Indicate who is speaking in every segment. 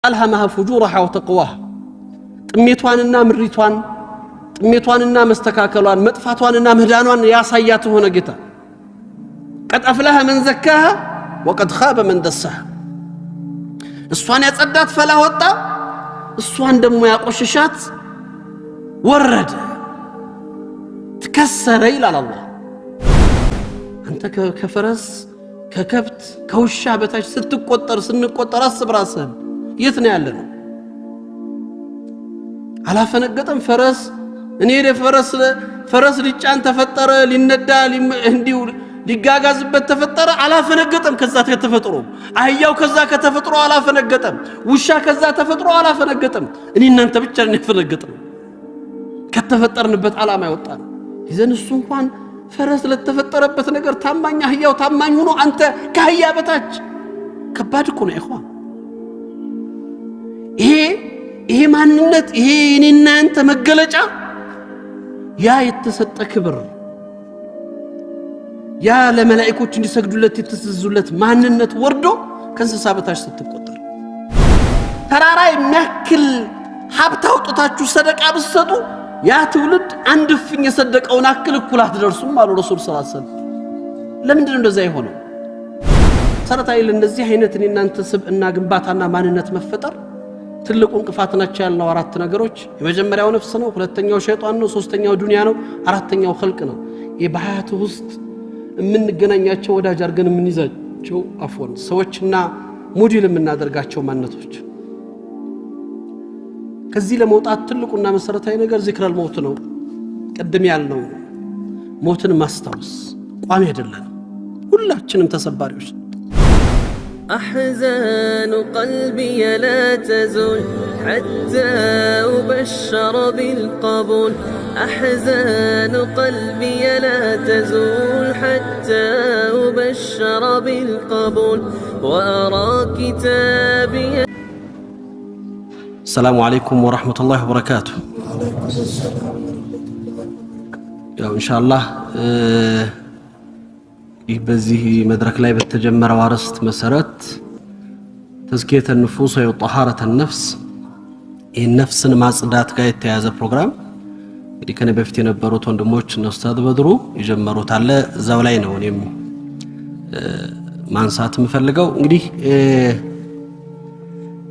Speaker 1: ألهمها فجورها وتقواها ጥሜቷንና ምሪቷን ጥሜቷንና መስተካከሏን መጥፋቷንና ምህዳኗን ያሳያት ሆነ ጌታ قد أفلح من زكاها وقد خاب من دساها እሷን ያጸዳት ፈላ ወጣ እሷን ደሞ ያቆሽሻት ወረደ ተከሰረ ይላል አላህ አንተ ከፈረስ ከከብት ከውሻ በታች ስትቆጠር ስንቆጠር አስብራሰን የት ነው ያለነው አላፈነገጠም ፈረስ እኔ ፈረስ ሊጫን ተፈጠረ ሊነዳ እንዲው ሊጋጋዝበት ተፈጠረ አላፈነገጠም ከዛ ከተፈጥሮ አህያው ከዛ ከተፈጥሮ አላፈነገጠም ውሻ ከዛ ተፈጥሮ አላፈነገጠም እኔ እናንተ ብቻ ነን ያፈነገጥነው ከተፈጠርንበት ዓላማ ያወጣን ይዘን እሱ እንኳን ፈረስ ለተፈጠረበት ነገር ታማኝ አህያው ታማኝ ሆኖ አንተ ከአህያ በታች ከባድ እኮ ነው ኢኽዋን ይሄ ማንነት ይሄ እኔና አንተ መገለጫ ያ የተሰጠ ክብር ያ ለመላእክቶች እንዲሰግዱለት የተሰዙለት ማንነት ወርዶ ከእንስሳ በታች ስትቆጠር ተራራ የሚያክል ሀብት አውጥታችሁ ሰደቃ ብትሰጡ ያ ትውልድ አንድ ፍኝ የሰደቀውን አክል እኩል አትደርሱም አሉ ረሱል ሰለላሁ ዐለይሂ ወሰለም ለምንድን ነው እንደዛ የሆነው ሰረታዊ ለነዚህ አይነት እኔና አንተ ስብዕና ግንባታና ማንነት መፈጠር ትልቁ እንቅፋት ናቸው ያልነው አራት ነገሮች የመጀመሪያው ነፍስ ነው ሁለተኛው ሸይጣን ነው ሶስተኛው ዱንያ ነው አራተኛው ኸልቅ ነው የባህቱ ውስጥ የምንገናኛቸው ወዳጅ አርገን የምንይዛቸው አፎን ሰዎችና ሞዴል የምናደርጋቸው ማንነቶች ከዚህ ለመውጣት ትልቁና መሰረታዊ ነገር ዚክረል ሞት ነው ቀደም ያልነው ሞትን ማስታወስ ቋሚ አይደለም ሁላችንም ተሰባሪዎች
Speaker 2: أحزان قلبي لا تزول حتى أبشر بالقبول أحزان قلبي لا تزول حتى أبشر بالقبول وأرى كتابي.
Speaker 1: السلام عليكم ورحمة الله وبركاته. إن شاء الله በዚህ መድረክ ላይ በተጀመረው አርዕስት መሰረት ተዝኪየተ ንፉስ ወጠሃረተ ነፍስ የነፍስን ማጽዳት ጋር የተያዘ ፕሮግራም እንግዲህ ከነ በፊት የነበሩት ወንድሞች እና ኡስታዝ በድሩ የጀመሩት አለ እዛው ላይ ነው እኔም ማንሳት የምፈልገው እንግዲህ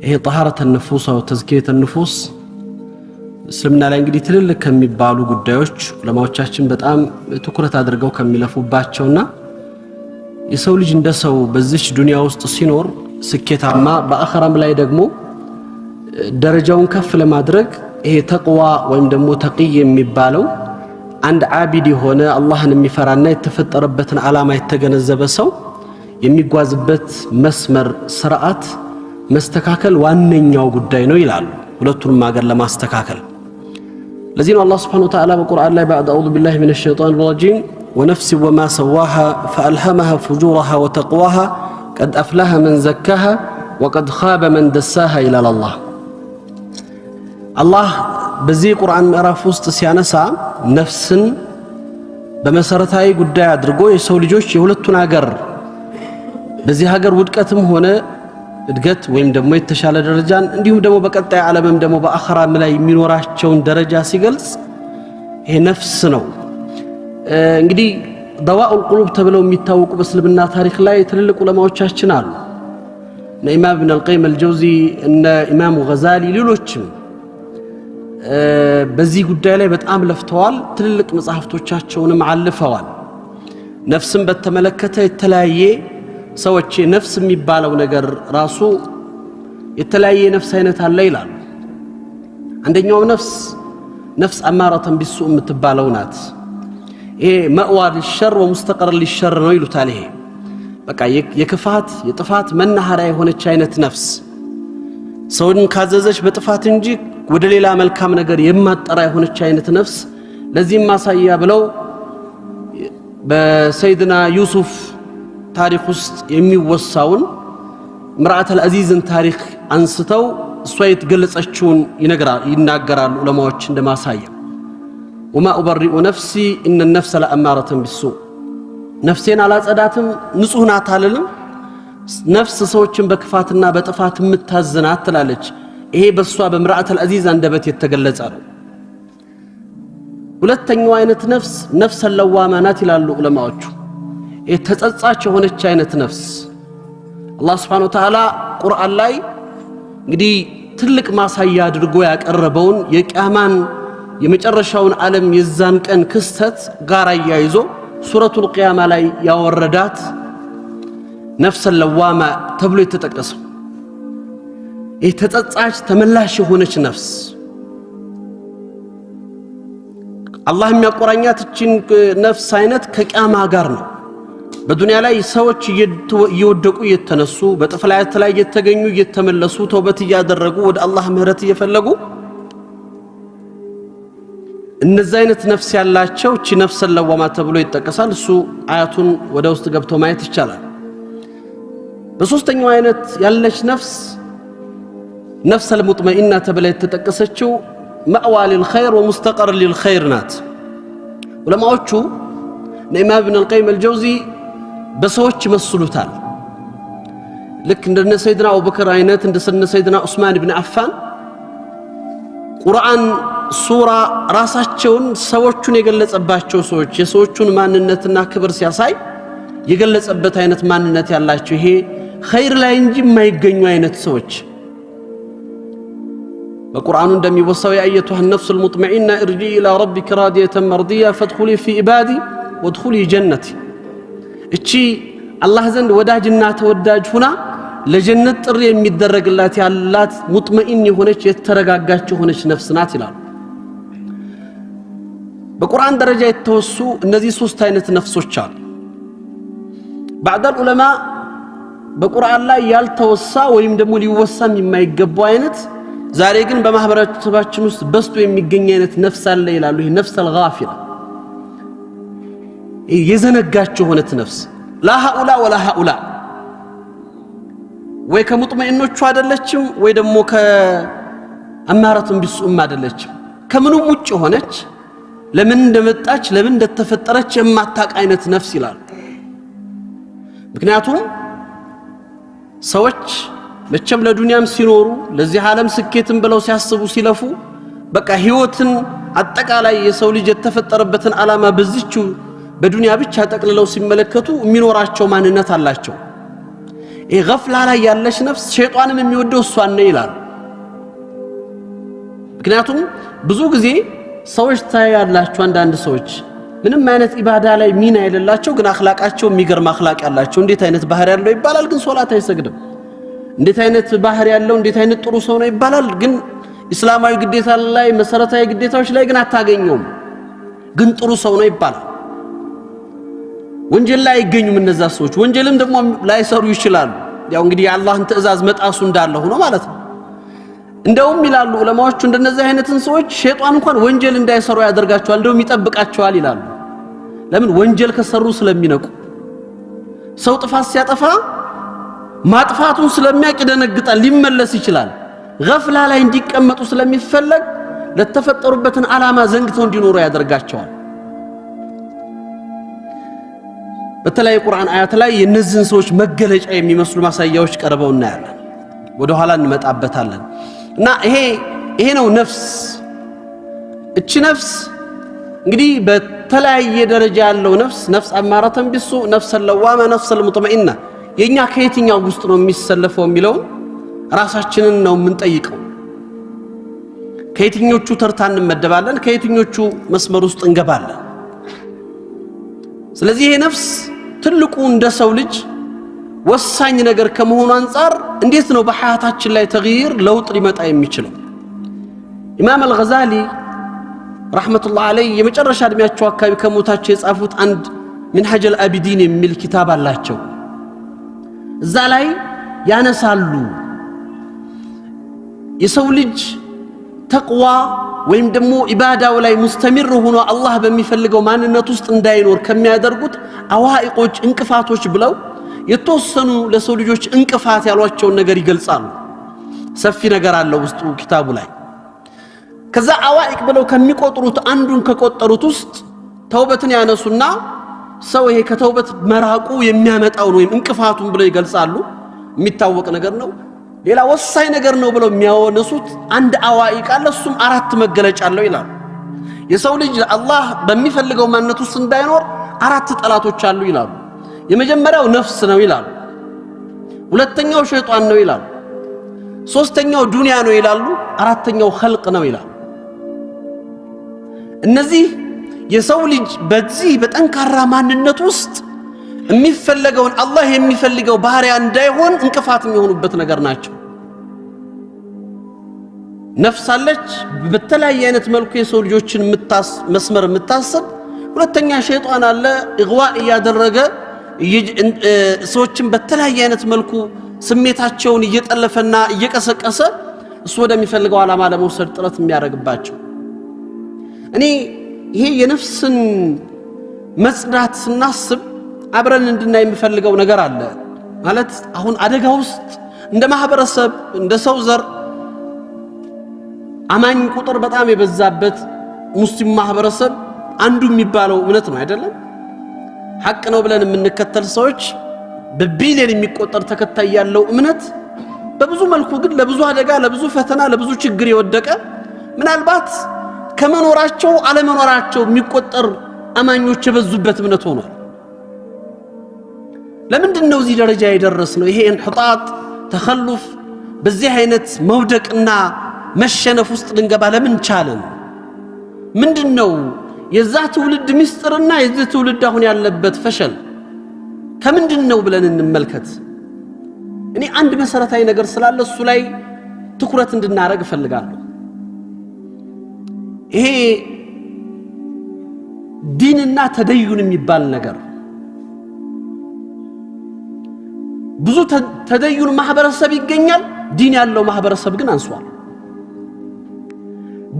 Speaker 1: ይሄ ጠሃረተ ንፉስ ወይ ተዝኪየተ ንፉስ እስልምና ላይ እንግዲህ ትልልቅ ከሚባሉ ጉዳዮች ዑለማዎቻችን በጣም ትኩረት አድርገው ከሚለፉባቸውና የሰው ልጅ እንደሰው በዚህ ዱንያ ውስጥ ሲኖር ስኬታማ በአኺራም ላይ ደግሞ ደረጃውን ከፍ ለማድረግ ይሄ ተቅዋ ወይም ደግሞ ተቂይ የሚባለው አንድ ዓቢድ የሆነ አላህን የሚፈራና የተፈጠረበትን ዓላማ የተገነዘበ ሰው የሚጓዝበት መስመር ስርዓት መስተካከል ዋነኛው ጉዳይ ነው ይላሉ ሁለቱንም ማገር ለማስተካከል ለዚህ ነው አላህ Subhanahu Wa Ta'ala በቁርአን ላይ بعد أعوذ بالله من الشيطان الرجيم ونفس وما سواها فألهمها فجورها وتقواها قد أفلح من زكاها وقد خاب من دساها إلى الله الله بزي قرآن ምዕራፍ ውስጥ ሲያነሳ ነፍስን በመሰረታዊ ጉዳይ አድርጎ የሰው ልጆች የሁለቱን ሀገር በዚህ ሀገር ውድቀትም ሆነ እድገት ወይም ደግሞ የተሻለ ደረጃን እንዲሁም ደግሞ በቀጣይ ዓለምም ደግሞ በአኺራም ላይ የሚኖራቸውን ደረጃ ሲገልጽ ይሄ ነፍስ ነው እንግዲህ ضواء القلوب ተብለው የሚታወቁ በእስልምና ታሪክ ላይ ትልልቅ ዑለማዎቻችን አሉ ኢማም ኢብኑ አልቀይም አልጀውዚ እና ኢማሙ ገዛሊ ሌሎችም በዚህ ጉዳይ ላይ በጣም ለፍተዋል ትልልቅ መጽሐፍቶቻቸውንም አልፈዋል ነፍስን በተመለከተ የተለያየ ሰዎች ነፍስ የሚባለው ነገር ራሱ የተለያየ ነፍስ አይነት አለ ይላሉ አንደኛው ነፍስ አማራተን ቢሱ የምትባለው ናት ይሄ መእዋ ለሸር ወሙስተቀር ለሸር ነው ይሉታል ይሄ በቃ የክፋት የጥፋት መናኸሪያ የሆነች አይነት ነፍስ ሰውን ካዘዘች በጥፋት እንጂ ወደ ሌላ መልካም ነገር የማጠራ የሆነች አይነት ነፍስ ለዚህም ማሳያ ብለው በሰይድና ዩሱፍ ታሪክ ውስጥ የሚወሳውን ምራአተል አዚዝን ታሪክ አንስተው እሷ የተገለጸችውን ይናገራሉ ዑለማዎች እንደማሳያ وما أبرئ نفسي إن النفس لأمارة بالسوء نفسين على صداتم نصوح ناتاللم ነፍስ ሰዎችን በክፋትና በጥፋት የምታዝናት ትላለች። ይሄ በሷ በምርአተል አዚዝ አንደበት የተገለጸ ነው። ሁለተኛው አይነት ነፍስ ለዋማ ናት ይላሉ ዑለማዎቹ። የተጸጻች የሆነች አይነት ነፍስ አላህ Subhanahu Wa Ta'ala ቁርአን ላይ እንግዲህ ትልቅ ማሳያ አድርጎ ያቀረበውን የቂያማን የመጨረሻውን ዓለም የዛን ቀን ክስተት ጋር ያይዞ ሱረቱል ቂያማ ላይ ያወረዳት ነፍስ ለዋማ ተብሎ የተጠቀሰው የተጸጻች ተመላሽ የሆነች ነፍስ አላህ የሚያቆራኛት እቺን ነፍስ አይነት ከቂያማ ጋር ነው። በዱንያ ላይ ሰዎች እየወደቁ እየተነሱ በጥፍላያት ላይ እየተገኙ እየተመለሱ ተውበት እያደረጉ ወደ አላህ ምህረት እየፈለጉ እነዚህ አይነት ነፍስ ያላቸው እቺ ነፍስ ለዋማ ተብሎ ይጠቀሳል። እሱ አያቱን ወደ ውስጥ ገብቶ ማየት ይቻላል። በሶስተኛው አይነት ያለች ነፍስ المطمئنة ተብላ የተጠቀሰችው مأوى للخير ومستقر للخير ናት። ዑለማዎቹ ኢማም ኢብኑ አልቀይም አልጀውዚ በሰዎች ይመስሉታል። ልክ እንደ ሰይድና አቡበከር አይነት እንደ ሰይድና ዑስማን ኢብኑ አፋን ቁርአን ሱራ ራሳቸውን ሰዎቹን የገለጸባቸው ሰዎች የሰዎቹን ማንነትና ክብር ሲያሳይ የገለጸበት አይነት ማንነት ያላቸው ይሄ ኸይር ላይ እንጂ የማይገኙ አይነት ሰዎች በቁርአኑ እንደሚወሳው ያ አየቱሃ النفس المطمئنة ارجعي إلى ربك راضية مرضية فادخلي في عبادي وادخلي جنتي እቺ አላህ ዘንድ ወዳጅና ተወዳጅ ሆና ለጀነት ጥሪ የሚደረግላት ያላት ሙጥመኢን የሆነች የተረጋጋች የሆነች ነፍስ ናት ይላሉ። በቁርአን ደረጃ የተወሱ እነዚህ ሶስት አይነት ነፍሶች አሉ። بعض العلماء በቁርአን ላይ ያልተወሳ ወይም ደግሞ ሊወሳም የማይገባው አይነት ዛሬ ግን በማህበረሰባችን ውስጥ በስቶ የሚገኝ አይነት ነፍስ አለ ይላሉ። ይሄ ነፍስ አልጋፊላ የዘነጋች የሆነች ነፍስ ላ ሃኡላ ወላ ሃኡላ ወይ ከሙጥመኢኖቹ አይደለችም ወይ ደግሞ ከአማራቱን ቢሱም አይደለችም። ከምንም ውጭ ሆነች ለምን እንደመጣች ለምን እንደተፈጠረች የማታቅ አይነት ነፍስ ይላሉ። ምክንያቱም ሰዎች መቼም ለዱንያም ሲኖሩ ለዚህ ዓለም ስኬትን ብለው ሲያስቡ ሲለፉ በቃ ህይወትን አጠቃላይ የሰው ልጅ የተፈጠረበትን ዓላማ በዚህቹ በዱንያ ብቻ ጠቅልለው ሲመለከቱ የሚኖራቸው ማንነት አላቸው። ይሄ ገፍላ ላይ ያለች ነፍስ ሸይጣንም የሚወደው እሷን ነው ይላል። ምክንያቱም ብዙ ጊዜ ሰዎች ታያላችሁ አንዳንድ ሰዎች ምንም አይነት ኢባዳ ላይ ሚና የሌላቸው ግን አኽላቃቸው የሚገርም አኽላቅ ያላቸው እንዴት አይነት ባህር ያለው ይባላል ግን ሶላት አይሰግድም። እንዴት አይነት ባህር ያለው እንዴት አይነት ጥሩ ሰው ነው ይባላል ግን እስላማዊ ግዴታ ላይ መሰረታዊ ግዴታዎች ላይ ግን አታገኘውም ግን ጥሩ ሰው ነው ይባላል። ወንጀል ላይ አይገኙም እነዛ ሰዎች ወንጀልም ደግሞ ላይሰሩ ይችላሉ። ያው እንግዲህ የአላህን ትእዛዝ መጣሱ እንዳለ ሆኖ ማለት ነው። እንደውም ይላሉ ዑለማዎቹ እንደነዚህ አይነትን ሰዎች ሸይጣን እንኳን ወንጀል እንዳይሰሩ ያደርጋቸዋል እንደውም ይጠብቃቸዋል ይላሉ። ለምን ወንጀል ከሰሩ ስለሚነቁ ሰው ጥፋት ሲያጠፋ ማጥፋቱን ስለሚያውቅ ይደነግጣል ሊመለስ ይችላል። ገፍላ ላይ እንዲቀመጡ ስለሚፈለግ ለተፈጠሩበትን ዓላማ ዘንግተው እንዲኖሩ ያደርጋቸዋል። በተለይ ቁርአን አያት ላይ የነዚህን ሰዎች መገለጫ የሚመስሉ ማሳያዎች ቀርበው እናያለን። ወደ ኋላ እንመጣበታለን። እና ይሄ ነው ነፍስ። እቺ ነፍስ እንግዲህ በተለያየ ደረጃ ያለው ነፍስ አማራተን ቢሱ ነፍስ ለዋማ ነፍስ ለሙጥመኢና የኛ ከየትኛው ውስጥ ነው የሚሰለፈው የሚለው ራሳችንን ነው የምንጠይቀው። ከየትኞቹ ተርታ እንመደባለን ከየትኞቹ መስመር ውስጥ እንገባለን? ስለዚህ ይሄ ነፍስ ትልቁ እንደ ሰው ልጅ ወሳኝ ነገር ከመሆኑ አንፃር እንዴት ነው በሐያታችን ላይ ተግይር ለውጥ ሊመጣ የሚችለው? ኢማም አልገዛሊ ረህመቱላህ ዐለይሂ የመጨረሻ እድሜያቸው አካባቢ ከሞታቸው የጻፉት አንድ ሚንሐጅ አልአቢዲን የሚል ኪታብ አላቸው። እዛ ላይ ያነሳሉ የሰው ልጅ ተቅዋ ወይም ደግሞ ኢባዳው ላይ ሙስተሚር ሆኖ አላህ በሚፈልገው ማንነት ውስጥ እንዳይኖር ከሚያደርጉት አዋኢቆች እንቅፋቶች ብለው የተወሰኑ ለሰው ልጆች እንቅፋት ያሏቸውን ነገር ይገልጻሉ። ሰፊ ነገር አለው ውስጡ ኪታቡ ላይ። ከዛ አዋኢቅ ብለው ከሚቆጥሩት አንዱን ከቆጠሩት ውስጥ ተውበትን ያነሱና ሰው ይሄ ከተውበት መራቁ የሚያመጣው ነው ወይም እንቅፋቱን ብለው ይገልጻሉ የሚታወቅ ነገር ነው ሌላ ወሳኝ ነገር ነው ብለው የሚያወነሱት አንድ አዋኢ ቃል እሱም አራት መገለጫ አለው ይላል የሰው ልጅ አላህ በሚፈልገው ማንነቱ ውስጥ እንዳይኖር አራት ጠላቶች አሉ ይላሉ የመጀመሪያው ነፍስ ነው ይላሉ ሁለተኛው ሸይጣን ነው ይላሉ ሶስተኛው ዱንያ ነው ይላሉ አራተኛው ኸልቅ ነው ይላሉ እነዚህ የሰው ልጅ በዚህ በጠንካራ ማንነት ውስጥ የሚፈልገውን አላህ የሚፈልገው ባህሪያ እንዳይሆን እንቅፋት የሚሆኑበት ነገር ናቸው ነፍስ አለች በተለያየ አይነት መልኩ የሰው ልጆችን መስመር የምታስብ ሁለተኛ ሸይጣን አለ ኢግዋ ያደረገ ሰዎችን በተለያየ አይነት መልኩ ስሜታቸውን እየጠለፈና እየቀሰቀሰ እሱ ወደሚፈልገው ዓላማ ለመውሰድ ጥረት የሚያደርግባቸው እኔ ይሄ የነፍስን መጽዳት ስናስብ አብረን እንድናይ የሚፈልገው ነገር አለ ማለት አሁን አደጋ ውስጥ እንደ ማህበረሰብ እንደ ሰው ዘር አማኝ ቁጥር በጣም የበዛበት ሙስሊም ማህበረሰብ አንዱ የሚባለው እምነት ነው አይደለም ሐቅ ነው ብለን የምንከተል ሰዎች በቢሊየን የሚቆጠር ተከታይ ያለው እምነት በብዙ መልኩ ግን ለብዙ አደጋ ለብዙ ፈተና ለብዙ ችግር የወደቀ ምናልባት ከመኖራቸው አለመኖራቸው የሚቆጠር አማኞች የበዙበት እምነት ሆኗል ለምንድነው እዚህ ደረጃ የደረስነው ይሄ እንሕጣጥ ተخلف በዚህ አይነት መውደቅና መሸነፍ ውስጥ ልንገባ ለምን ቻለን ምንድነው የዛ ትውልድ ምስጥርና የዚህ ትውልድ አሁን ያለበት ፈሸል ከምንድነው ብለን እንመልከት እኔ አንድ መሰረታዊ ነገር ስላለ እሱ ላይ ትኩረት እንድናረግ ፈልጋለሁ ይሄ ዲንና ተደዩን የሚባል ነገር ብዙ ተደዩን ማህበረሰብ ይገኛል ዲን ያለው ማህበረሰብ ግን አንሷል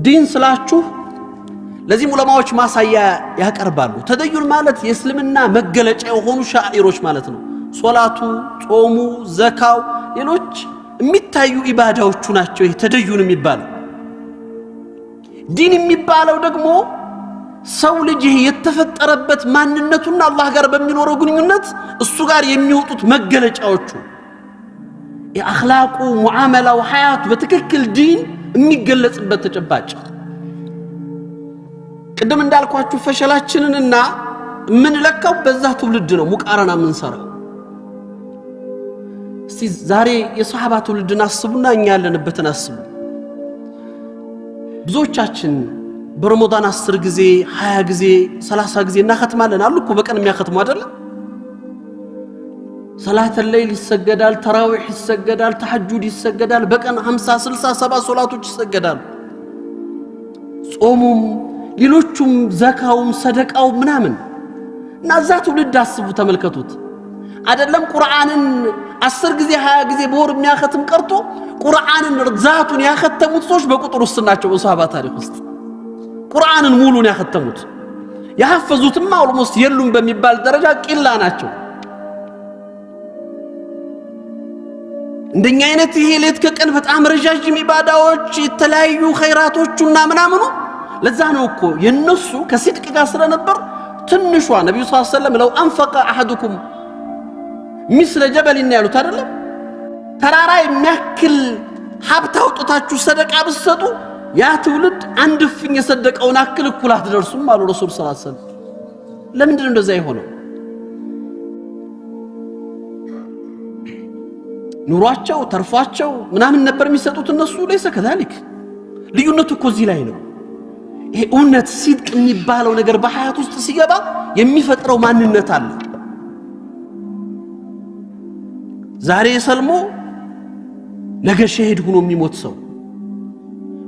Speaker 1: ዲን ስላችሁ ለዚህ ዑለማዎች ማሳያ ያቀርባሉ ተደዩን ማለት የእስልምና መገለጫ የሆኑ ሻኢሮች ማለት ነው ሶላቱ ጾሙ ዘካው ሌሎች የሚታዩ ኢባዳዎቹ ናቸው ይሄ ተደዩን የሚባለው ዲን የሚባለው ደግሞ ሰው ልጅ የተፈጠረበት ማንነቱና አላህ ጋር በሚኖረው ግንኙነት እሱ ጋር የሚወጡት መገለጫዎቹ የአኽላቁ ሙዓመላው ሐያቱ በትክክል ዲን የሚገለጽበት ተጨባጭ ቅድም እንዳልኳችሁ ፈሸላችንንና ምን ለካው በዛ ትውልድ ነው ሙቃረና ምን ሰራው እስቲ ዛሬ የሷሃባ ትውልድን አስቡና እኛ ያለንበትን አስቡ ብዙዎቻችን በረመዳን 10 ጊዜ 20 ጊዜ 30 ጊዜ እናختማለን አሉ እኮ በቀን የሚያختሙ አይደለም صلاه الليل ይሰገዳል ተራዊህ ይሰገዳል ተሐጁድ ይሰገዳል በቀን 50 60 70 ሶላቶች ይሰገዳል ጾሙም ሌሎቹም ዘካውም ሰደቃው ምናምን ናዛ ትውልድ አስቡ ተመልከቱት አይደለም ቁርአንን 10 ጊዜ 20 ጊዜ በወር የሚያختም ቀርቶ ቁርአንን ርዛቱን ያختሙት ሰዎች በቁጥር ውስጥ ናቸው በሷሃባ ታሪክ ውስጥ ቁርአንን ሙሉን ያختሙት ያሐፈዙትም ኦልሞስት የሉም በሚባል ደረጃ ቂላ ናቸው እንደኛ አይነት ይሄ ሌት ከቀን በጣም ረጃጅም ኢባዳዎች የተለያዩ ኸይራቶችና ምናምኑ ለዛ ነው እኮ የነሱ ከስድቅ ጋር ስለነበር ትንሿ ነብዩ ሰለላሁ ዐለይሂ ወሰለም ለው አንፈቀ አሐዱኩም ምስለ ጀበልና ያሉት አይደለም ተራራ የሚያክል ሀብት አውጥታችሁ ሰደቃ ብትሰጡ ያ ትውልድ አንድ ፍኝ የሰደቀውን አክል እኩል አትደርሱም አሉ ረሱል ሰለላሁ ዐለይሂ ወሰለም ለምንድን እንደዛ ይሆነው ኑሯቸው ተርፏቸው ምናምን ነበር የሚሰጡት እነሱ ለይሰ ከذلك ልዩነቱ እኮ እዚህ ላይ ነው ይሄ እውነት ሲድቅ የሚባለው ነገር በሐያት ውስጥ ሲገባ የሚፈጥረው ማንነት አለ ዛሬ ሰልሞ ነገ ሸሂድ ሆኖ የሚሞት ሰው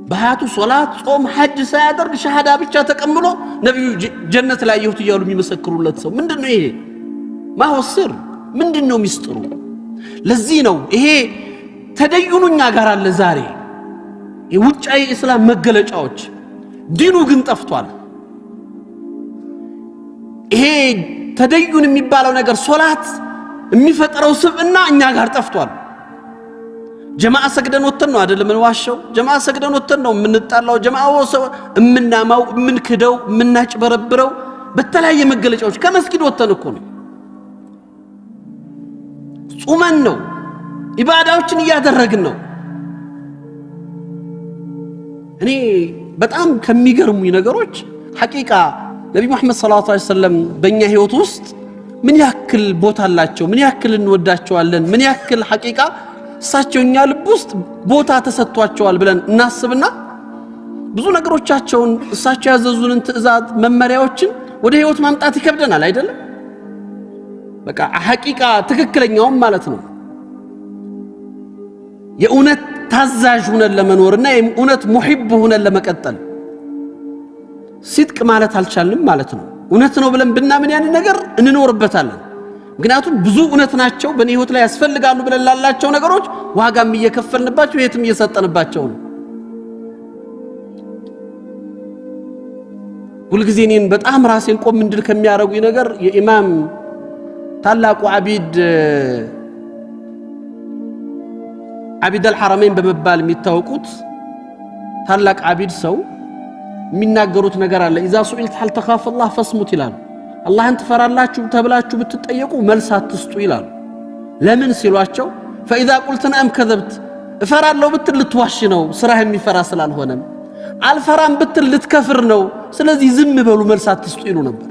Speaker 1: በሐያቱ ሶላት ጾም ሐጅ ሳያደርግ ሸሃዳ ብቻ ተቀምሎ ነብዩ ጀነት ላይ ይሁት ይያሉ የሚመሰክሩለት ሰው ምንድነው ይሄ ማወስር ምንድነው ሚስጥሩ ለዚህ ነው ይሄ ተደዩኑኛ ጋር አለ ዛሬ የውጫዊ እስላም መገለጫዎች ዲኑ ግን ጠፍቷል ይሄ ተደዩን የሚባለው ነገር ሶላት የሚፈጠረው ስብዕና እኛ ጋር ጠፍቷል ጀማዓ ሰግደን ወተን ነው አይደለም እንዋሸው ጀማዓ ሰግደን ወተን ነው የምንጣላው ጀማዓው ሰው እምናማው እምንክደው እምናጭበረብረው በተለያየ መገለጫዎች ከመስጊድ ወጥተን እኮ ነው ጾመን ነው ኢባዳዎችን ያደረግን ነው እኔ በጣም ከሚገርሙኝ ነገሮች ሐቂቃ ነብዩ መሐመድ ሰለላሁ ዐለይሂ ወሰለም በእኛ ህይወት ውስጥ ምን ያክል ቦታ አላቸው ምን ያክል እንወዳቸዋለን ምን ያክል ሐቂቃ እሳቸውኛ ልብ ውስጥ ቦታ ተሰጥቷቸዋል ብለን እናስብና ብዙ ነገሮቻቸውን እሳቸው ያዘዙንን ትዕዛዝ መመሪያዎችን ወደ ህይወት ማምጣት ይከብደናል አይደለም በቃ ሐቂቃ ትክክለኛውም ማለት ነው የኡነት ታዛዥ ሆነን ለመኖርና የኡነት ሙሂብ ሆነን ለመቀጠል ሲድቅ ማለት አልቻልንም ማለት ነው ኡነት ነው ብለን ብናምን ያን ነገር እንኖርበታለን ምክንያቱም ብዙ ኡነት ናቸው በኔ ህይወት ላይ ያስፈልጋሉ ብለን ላላቸው ነገሮች ዋጋም እየከፈልንባቸው የትም እየሰጠንባቸው ነው ሁልጊዜ እኔን በጣም ራሴን ቆም እንድል ከሚያረጉኝ ነገር የኢማም ታላቁ ዓቢድ አልሐረመይን በመባል የሚታወቁት ታላቅ ዓቢድ ሰው የሚናገሩት ነገር አለ ኢዛ ሱኢልት ሐል ተኻፍ አላህ ፈስሙት ይላሉ አላህን ትፈራላችሁ ተብላችሁ ብትጠየቁ መልስ አትስጡ ይላሉ ለምን ሲሏቸው فاذا قلت نعم كذبت እፈራለሁ ብትል ልትዋሽ ነው ስራህ የሚፈራ ስላልሆነ አልፈራም ብትል ልትከፍር ነው ስለዚህ ዝም በሉ መልስ አትስጡ ይሉ ነበር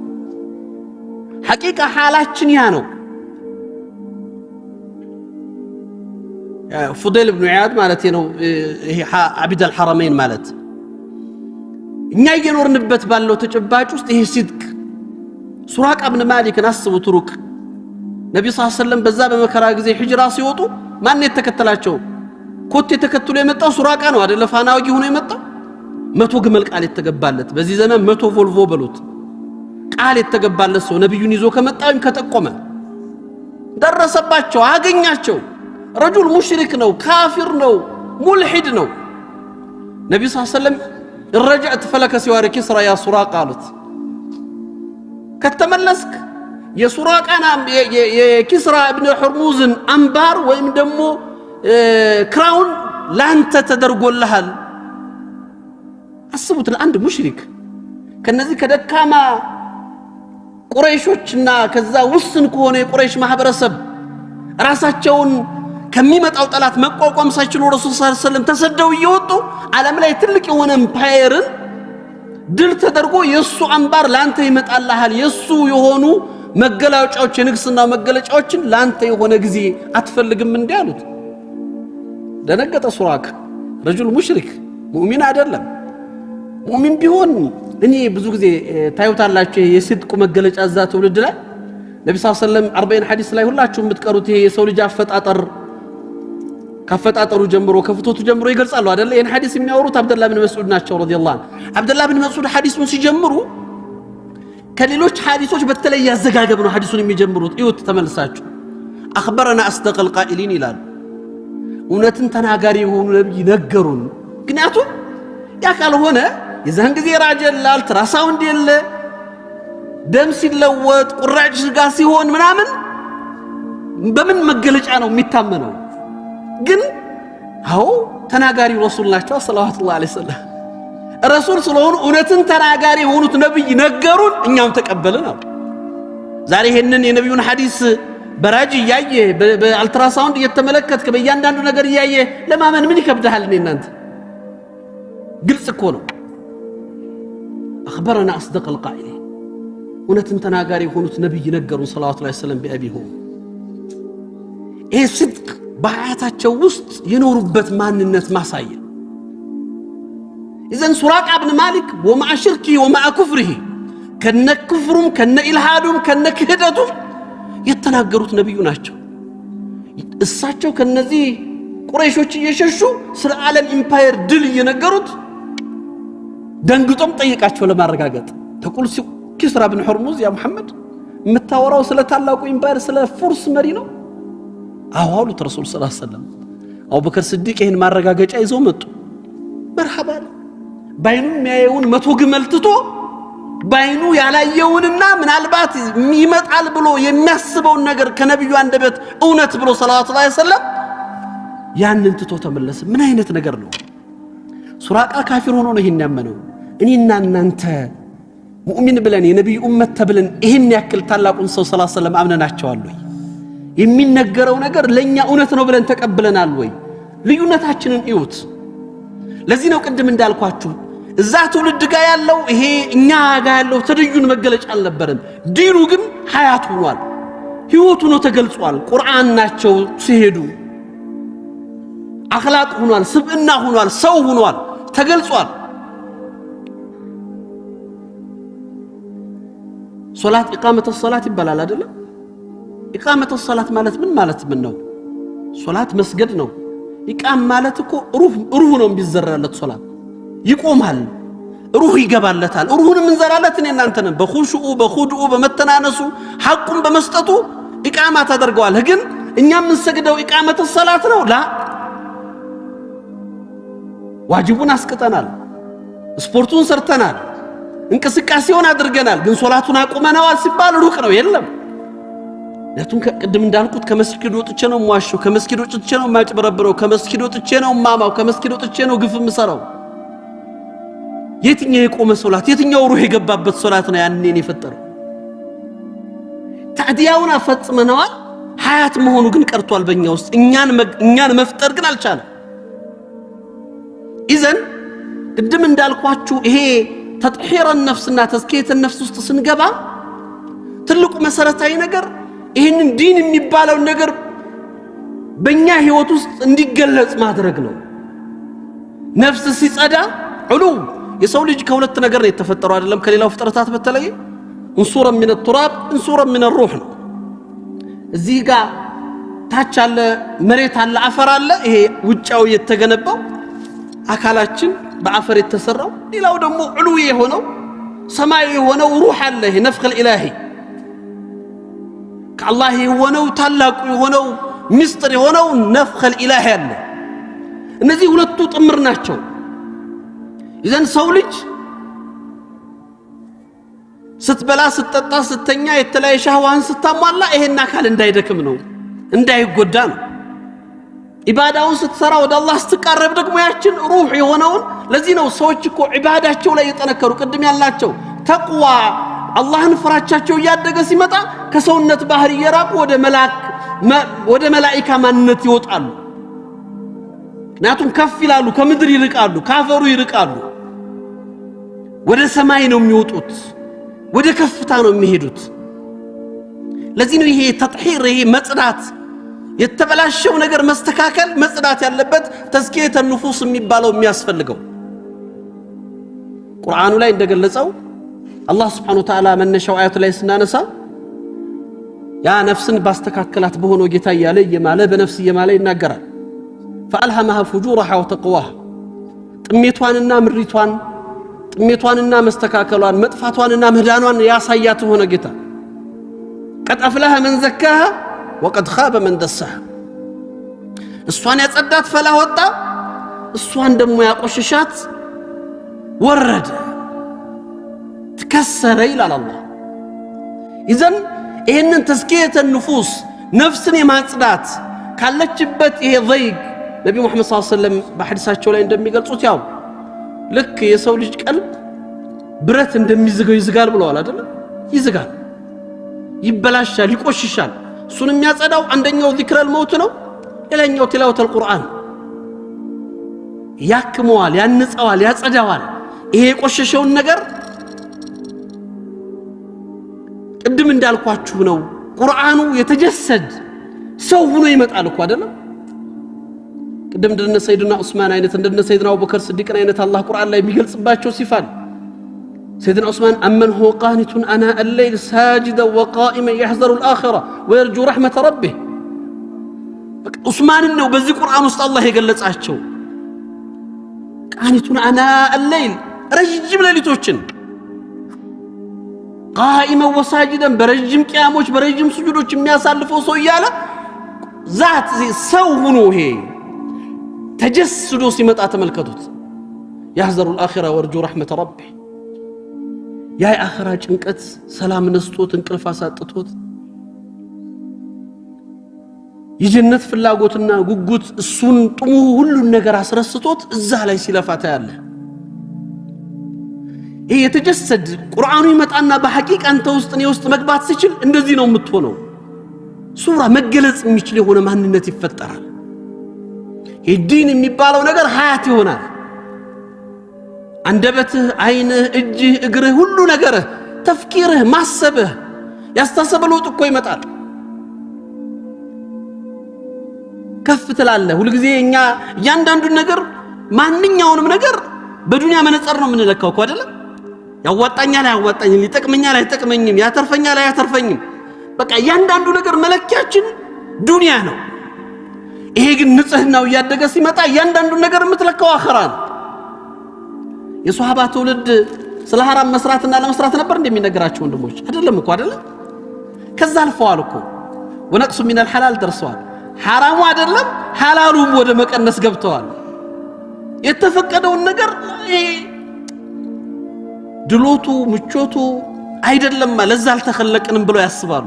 Speaker 1: ሐቂቃ ሐላችን ያ ነው فضيل بن عياد ማለት ነው ይሄ ዓቢድ አልሐረመይን ማለት እኛ እየኖርንበት ባለው ተጨባጭ ውስጥ ይሄ ሲድቅ ሱራቃ ኢብኑ ማሊክን አስቡት ሩቅ ነብዩ ሰለላሁ ዐለይሂ ወሰለም በዛ በመከራ ጊዜ ሂጅራ ሲወጡ ማን የተከተላቸው ኮቴ ተከትሎ የመጣው ሱራቃ ነው አይደለ ፋናውጊ ሆኖ የመጣው 100 ግመል ቃል የተገባለት በዚህ ዘመን 100 ቮልቮ በሉት ቃል የተገባለት ሰው ነብዩን ይዞ ከመጣም ከጠቆመ ደረሰባቸው አገኛቸው رجل مشرك ነው ካፊር ነው ሙልሂድ ነው ነብዩ ሰለላሁ ዐለይሂ ወሰለም رجعت فلك سوار كسرى يا سراق قالت ከተመለስክ የሱራቃና የኪስራ ኢብኑ ሁርሙዝን አንባር ወይም ደግሞ ክራውን ላንተ ተደርጎልሃል አስቡት ለአንድ ሙሽሪክ ከነዚህ ከደካማ ቁረይሾችና ከዛ ውስን ከሆነ የቁረይሽ ማህበረሰብ ራሳቸውን ከሚመጣው ጠላት መቋቋም ሳይችሉ ረሱል ሰለላሁ ዐለይሂ ወሰለም ተሰደው ይወጡ ዓለም ላይ ትልቅ የሆነ ኤምፓየርን ድል ተደርጎ የሱ አንባር ላንተ ይመጣልሃል የሱ የሆኑ መገለጫዎች የንግስና መገለጫዎችን ላንተ የሆነ ጊዜ አትፈልግም እንዴ አሉት ደነገጠ ሱራቅ رجل ሙሽሪክ ሙእሚን አይደለም ሙእሚን ቢሆን እኔ ብዙ ጊዜ ታዩታላችሁ የሲድቁ መገለጫ እዛ ትውልድ ላይ ነብዩ ሰለላሁ ዐለይሂ ወሰለም 40 ሐዲስ ላይ ሁላችሁም የምትቀሩት ይሄ የሰው ልጅ አፈጣጠር ከፈጣጠሩ ጀምሮ ከፍቶቱ ጀምሮ ይገልጻሉ አይደለ ይሄን ሐዲስ የሚያወሩት አብደላህ ኢብኑ መስዑድ ናቸው ረዲየላሁ ዐንሁ አብደላህ ኢብኑ መስዑድ ሐዲሱን ሲጀምሩ ከሌሎች ሐዲሶች በተለየ ያዘጋገብ ነው ሐዲሱን የሚጀምሩት ይወት ተመልሳችሁ አخبرنا اصدق القائلين ይላሉ እውነትን ተናጋሪ የሆኑ ነብይ ነገሩን ምክንያቱም ያ ካልሆነ የዛን ጊዜ ራጀል አልትራሳውንድ የለ ደም ሲለወጥ ቁራጭ ጋር ሲሆን ምናምን በምን መገለጫ ነው የሚታመነው ግን አው ተናጋሪ ረሱል ናቸው ሰለላሁ ዐለይሂ ወሰለም ረሱል ስለሆኑ እውነትን ተናጋሪ የሆኑት ነብይ ነገሩን እኛም ተቀበልን ነው ዛሬ ይሄንን የነብዩን ሐዲስ በራጅ ያየ በአልትራሳውንድ እየተመለከትክ በእያንዳንዱ ነገር ያየ ለማመን ምን ይከብዳል እናንተ ግልጽ እኮ ነው اخبرنا اصدق القائلين እውነትን ተናጋሪ የሆኑት ነብይ ነገሩን ሰለላሁ ዐለይሂ ወሰለም በአቢሁ ይሄ ሲድቅ በሐያታቸው ውስጥ የኖሩበት ማንነት ማሳየ اذا سراق ابن مالك ومع شركه ومع كفره كن كفرهم كن الحادهم كن كهدتهم የተናገሩት ነብዩ ናቸው እሳቸው ከነዚህ ቁረይሾች እየሸሹ ስለ ዓለም ኢምፓየር ድል እየነገሩት ደንግጦም ጠይቃቸው ለማረጋገጥ ተቁል ኪስራ ኢብኑ ሁርሙዝ ያ መሐመድ የምታወራው ስለ ታላቁ ኢምፓየር ስለ ፉርስ መሪ ነው አዋሉት ረሱል ሰለላሁ ዐለይሂ ወሰለም አቡበከር ሲዲቅ ይሄን ማረጋገጫ ይዘው መጡ መርሐባ ባይኑ የሚያየውን 100 ግመል ትቶ ባይኑ ያላየውንና ምናልባት ይመጣል ብሎ የሚያስበውን ነገር ከነብዩ አንደበት እውነት ብሎ ሰለላሁ ዐለይሂ ወሰለም ያንን ትቶ ተመለሰ ምን አይነት ነገር ነው ሱራቃ ካፊር ሆኖ ነው ይሄን ያመነው እኔና እናንተ ሙእሚን ብለን የነብዩ ኡመት ተብለን ይሄን ያክል ታላቁን ሰው ሰለላሁ ዐለይሂ ወሰለም አምነናቸዋል ወይ? የሚነገረው ነገር ለኛ እውነት ነው ብለን ተቀብለናል ወይ? ልዩነታችንን እዩት። ለዚህ ነው ቅድም እንዳልኳችሁ እዛ ትውልድ ጋር ያለው ይሄ እኛ ጋር ያለው ተደዩን መገለጫ አልነበረም። ዲኑ ግን ሐያት ሆኗል፣ ህይወቱ ነው ተገልጿል። ቁርአን ናቸው ሲሄዱ አኽላቅ ሆኗል፣ ስብዕና ሆኗል፣ ሰው ሆኗል፣ ተገልጿል። ሶላት ኢቃመተ ሶላት ይባላል አይደል? ኢቃመተ ሶላት ማለት ምን ማለት ነው? ሶላት መስገድ ነው። ኢቃም ማለት እኮ ሩህ ነው የሚዘራለት ሶላት ይቆማል፣ ሩህ ይገባለታል። ሩሁን እንዘራለት እኔ እናንተ ነን በኹሹኡ በኹዱኡ በመተናነሱ ሐቁን በመስጠቱ ኢቃማ ታደርገዋል። ግን እኛ ምን ሰግደው ኢቃመተ ሶላት ነው ላ ዋጅቡን አስቀጠናል፣ ስፖርቱን ሰርተናል፣ እንቅስቃሴውን አድርገናል። ግን ሶላቱን አቁመናል ሲባል ሩቅ ነው የለም። ለቱን ቅድም እንዳልኩት ከመስጊድ ወጥቼ ነው ማዋሸው፣ ከመስጊድ ወጥቼ ነው ማጭበረብረው፣ ከመስጊድ ወጥቼ ነው ማማው፣ ከመስጊድ ወጥቼ ነው ግፍ ምሰራው። የትኛው የቆመ ሶላት የትኛው ሩህ የገባበት ሶላት ነው ያንን የፈጠረው? ታዲያውን አፈጽመናል። ሐያት መሆኑ ግን ቀርቷል በእኛ ውስጥ። እኛን መፍጠር ግን አልቻለም። ኢዘን ቅድም እንዳልኳችሁ ይሄ ተጥሂር ነፍስና ተዝኪየት ነፍስ ውስጥ ስንገባ ትልቁ መሰረታዊ ነገር ይሄንን ዲን የሚባለው ነገር በእኛ ህይወት ውስጥ እንዲገለጽ ማድረግ ነው። ነፍስ ሲጸዳ ዑሉ የሰው ልጅ ከሁለት ነገር ነው የተፈጠረው አይደለም? ከሌላው ፍጥረታት በተለየ እንሱረ ሚነ التراب እንሱረ ሚነ الروح ነው። እዚህ ጋር ታች አለ መሬት አለ አፈር አለ። ይሄ ውጫው የተገነባው አካላችን በአፈር የተሰራው፣ ሌላው ደግሞ ዑሉ የሆነው ሰማይ የሆነው ሩህ አለ። ይሄ ነፍኸል ኢላሂ ከአላህ የሆነው ታላቁ የሆነው ምስጢር የሆነው ነፍኸል ኢላሂ አለ። እነዚህ ሁለቱ ጥምር ናቸው። ኢዘን ሰው ልጅ ስትበላ ስትጠጣ ስተኛ የተለያየ ሻህዋን ስታሟላ ይሄን አካል እንዳይደክም ነው፣ እንዳይጎዳ ነው። ኢባዳውን ስትሰራ ወደ አላህ ስትቃረብ ደግሞ ያችን ሩህ የሆነውን። ለዚህ ነው ሰዎች እኮ ኢባዳቸው ላይ የጠነከሩ ቅድም ያላቸው ተቅዋ አላህን ፍራቻቸው እያደገ ሲመጣ ከሰውነት ባህር እየራቁ ወደ መላኢካ ማንነት ይወጣሉ። ምክንያቱም ከፍ ይላሉ፣ ከምድር ይርቃሉ፣ ካፈሩ ይርቃሉ። ወደ ሰማይ ነው የሚወጡት፣ ወደ ከፍታ ነው የሚሄዱት። ለዚህ ነው ይሄ ተጥሂር ይሄ መጽዳት የተበላሸው ነገር መስተካከል መጽዳት ያለበት ተዝኪየተ ንፉስ የሚባለው የሚያስፈልገው። ቁርአኑ ላይ እንደገለጸው አላህ Subhanahu Wa Ta'ala መነሻው አያቱ ላይ ስናነሳ ያ ነፍስን ባስተካከላት በሆነው ጌታ እያለ የማለ በነፍስ የማለ ይናገራል። فألهمها فجورها وتقواها ጥሜቷንና ምሪቷን ጥሜቷንና መስተካከሏን መጥፋቷንና ምህዳኗን ያሳያት ሆነ ጌታ قد أفلح من زكاها وقد خاب من دساها እሷን ያጸዳት ፈላ ወጣ፣ እሷን ደግሞ ያቆሽሻት ወረደ ተከሰረ ይላል አላህ። ኢዘን ይሄንን ተዝኪየተ ንፉስ ነፍስን የማጽዳት ካለችበት ይሄ ዘይግ ነብዩ መሐመድ ሰለላሁ ዐለይሂ ወሰለም በሐዲሳቸው ላይ እንደሚገልጹት ያው ልክ የሰው ልጅ ቀልብ ብረት እንደሚዝገው ይዝጋል ብለዋል አይደል? ይዝጋል፣ ይበላሻል፣ ይቆሽሻል። እሱን የሚያጸዳው አንደኛው ዚክረል መውት ነው፣ ሌላኛው ቲላወተል ቁርአን። ያክመዋል፣ ያንጸዋል፣ ያጸዳዋል። ይሄ የቆሸሸውን ነገር ቅድም እንዳልኳችሁ ነው። ቁርአኑ የተጀሰድ ሰው ሆኖ ይመጣል እኮ አይደለም? ቅድም እንደነ ሰይድና ዑስማን አይነት እንደነ ሰይድና አቡበከር ስዲቅን አይነት አላህ ቁርአን ላይ የሚገልጽባቸው ሲፋል سيدنا عثمان أمن هو قانت أناء الليل ساجدا وقائما يحذر الآخرة ويرجو رحمة ربه. عثمان إنه بزي قرآن وسط الله يقلت عشو قانت أناء الليل رجم ليلتوشن قائما وساجدا برجم قياموش برجم سجودوش የሚያሳልፈው ሰው ያለ ذات ሰው ሆኖ ይሄ ተጀስዶ ሲመጣ ተመልከቱት። يحذر الآخرة ويرجو رحمة ربه ያ የአኺራ ጭንቀት ሰላም ነስቶት እንቅልፍ አሳጥቶት የጀነት ፍላጎትና ጉጉት እሱን ጥሙ ሁሉ ነገር አስረስቶት እዛ ላይ ሲለፋታ ያለ ይሄ የተጀሰድ ቁርአኑ ይመጣና በሐቂቃ አንተ ውስጥ ነው ውስጥ መግባት ሲችል እንደዚህ ነው የምትሆነው ሱራ መገለጽ የሚችል የሆነ ማንነት ይፈጠራል ይሄ ዲን የሚባለው ነገር ሐያት ይሆናል አንደበትህ አይንህ እጅህ እግርህ ሁሉ ነገርህ ተፍኪርህ ማሰብህ ያስተሰበ ለውጥ እኮ ይመጣል ከፍ ትላለህ ሁሉ ጊዜ እኛ ያንዳንዱ ነገር ማንኛውንም ነገር በዱንያ መነጽር ነው የምንለካው እኮ አይደለም ያዋጣኛል ያዋጣኝም ሊጠቅመኛል አይጠቅመኝም ያተርፈኛል አያተርፈኝም በቃ ያንዳንዱ ነገር መለኪያችን ዱንያ ነው ይሄ ግን ንጽህናው ያደገ ሲመጣ ያንዳንዱ ነገር የምትለካው አኺራ ነው የሷሃባ ትውልድ ስለ ሐራም መስራትና ለመስራት ነበር እንደሚነገራቸው ወንድሞች አይደለም እኮ አይደለም ከዛ አልፈዋል እኮ ወነቅሱ من الحلال ደርሰዋል ሐራሙ አይደለም ሐላሉም ወደ መቀነስ ገብተዋል የተፈቀደውን ነገር ድሎቱ ምቾቱ አይደለም ለዛ አልተخلقንም ብለው ያስባሉ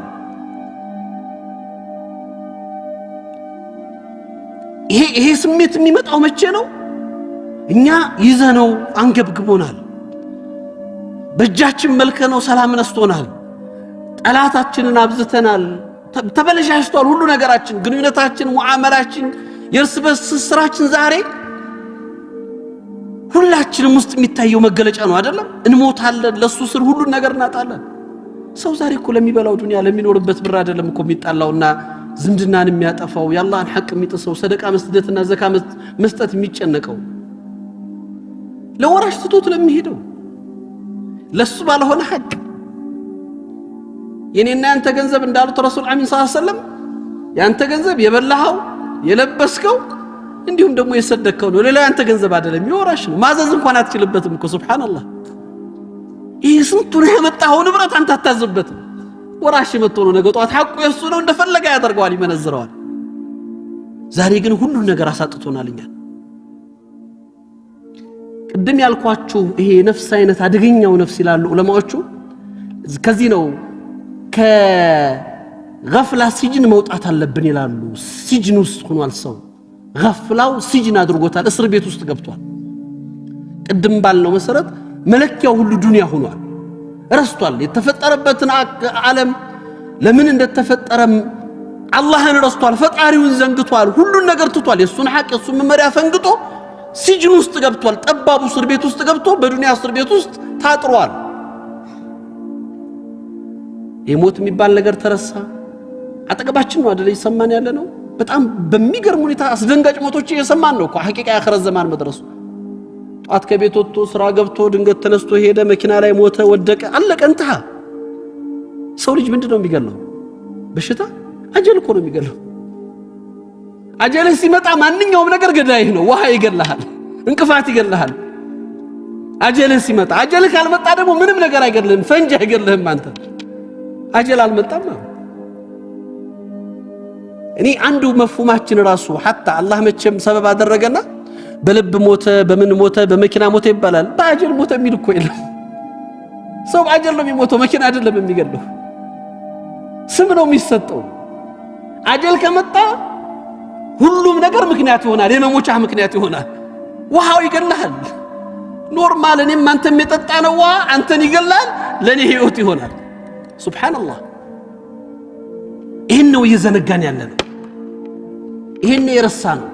Speaker 1: ይሄ ስሜት የሚመጣው መቼ ነው እኛ ይዘነው አንገብግቦናል በእጃችን መልከነው ሰላም ነስቶናል ጠላታችንን አብዝተናል ተበለሻሽቷል ሁሉ ነገራችን ግንኙነታችን ሙዓመላችን የርስ በርስ ስራችን ዛሬ ሁላችንም ውስጥ የሚታየው መገለጫ ነው አይደለም እንሞታለን ለሱ ስር ሁሉ ነገር እናጣለን ሰው ዛሬ እኮ ለሚበላው ዱንያ ለሚኖርበት ብር አይደለም እኮ የሚጣላውና ዝምድናን የሚያጠፋው ያላህን ሐቅ የሚጥሰው ሰደቃ መስጠትና ዘካ መስጠት የሚጨነቀው ለወራሽ ትቶት ለሚሄደው ለሱ ባልሆነ ሐቅ የኔና ያንተ ገንዘብ እንዳሉት ረሱል አሚን ሰለላሁ ዐለይሂ ወሰለም ያንተ ገንዘብ የበላኸው የለበስከው እንዲሁም ደግሞ የሰደከው ነው ሌላ ያንተ ገንዘብ አይደለም ይወራሽ ነው ማዘዝ እንኳን አትችልበትም እኮ ሱብሃንአላህ ይህ ስንቱን ያመጣው ንብረት አንተ አታዝበትም ወራሽ መጥቶ ነው ነገ ጧት ሐቁ የሱ ነው እንደፈለገ ያደርገዋል ይመነዝረዋል ዛሬ ግን ሁሉ ነገር አሳጥቶናልኛ ቅድም ያልኳችሁ ይሄ ነፍስ አይነት አደገኛው ነፍስ ይላሉ ዑለማዎቹ ከዚህ ነው ከገፍላ ሲጅን መውጣት አለብን ይላሉ ሲጅን ውስጥ ሆኗል ሰው ገፍላው ሲጅን አድርጎታል እስር ቤት ውስጥ ገብቷል ቅድም ባልነው መሰረት መለኪያው ሁሉ ዱንያ ሆኗል ረስቷል የተፈጠረበትን ዓለም ለምን እንደተፈጠረም አላህን ረስቷል ፈጣሪውን ዘንግቷል ሁሉን ነገር ትቷል የሱን ሐቅ የሱን መመሪያ ፈንግጦ ሲጅን ውስጥ ገብቷል ጠባቡ እስር ቤት ውስጥ ገብቶ በዱንያ እስር ቤት ውስጥ ታጥሯል የሞት የሚባል ነገር ተረሳ አጠገባችን ነው አይደል ይሰማን ያለ ነው በጣም በሚገርም ሁኔታ አስደንጋጭ ሞቶች እየሰማን ነው እኮ ሐቂቃ ያخرዝ ዘማን መድረሱ ጧት ከቤት ወጥቶ ስራ ገብቶ ድንገት ተነስቶ ሄደ መኪና ላይ ሞተ ወደቀ አለቀ እንተሃ ሰው ልጅ ምንድነው የሚገለው በሽታ አጀል እኮ ነው የሚገለው አጀል ሲመጣ ማንኛውም ነገር ገዳይህ ነው ውሃ ይገላል እንቅፋት ይገላል አጀል ሲመጣ አጀል ካልመጣ ደግሞ ምንም ነገር አይገድልህም ፈንጅ አይገድልህም አንተ አጀል አልመጣም እኔ አንዱ መፍሁማችን ራሱ hatta አላህ መቼም ሰበብ አደረገና በልብ ሞተ በምን ሞተ በመኪና ሞተ ይባላል በአጀል ሞተ የሚል እኮ የለም ሰው አጀል ነው የሚሞተው መኪና አይደለም የሚገድለው ስም ነው የሚሰጠው አጀል ከመጣ ሁሉም ነገር ምክንያት ይሆናል የመሞቻ ምክንያት ይሆናል ውሃው ይገላል ኖርማል እኔም አንተም የጠጣ ነው ውሃ አንተን ይገላል ለኔ ህይወት ይሆናል ሱብሃንአላህ ይሄን ነው እየዘነጋን ያለነው ይሄን የረሳነው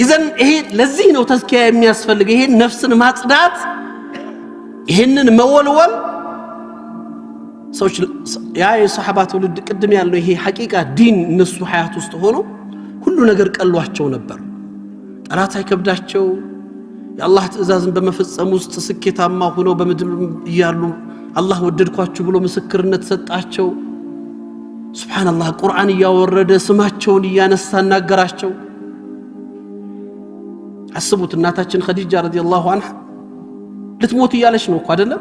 Speaker 1: ኢዘን ይሄ ለዚህ ነው ተዝኪያ የሚያስፈልግ ይሄን ነፍስን ማጽዳት ይሄንን መወልወል ሰዎች ያ የሷሃባቱ ልድ ቅድም ያለው ይሄ ሐቂቃ ዲን እነሱ ሐያት ውስጥ ሆኖ ሁሉ ነገር ቀሏቸው ነበር ጠላት አይከብዳቸው የአላህ ትእዛዝን በመፈጸም ውስጥ ስኬታማ ሆነው በመድር ይያሉ አላህ ወደድኳችሁ ብሎ ምስክርነት ሰጣቸው ሱብሃንአላህ ቁርአን ያወረደ ስማቸውን ያነሳ ናገራቸው አስቡት እናታችን ኸዲጃ ረዲየላሁ ዐንሃ ልትሞት ይያለች ነው እኮ አይደለም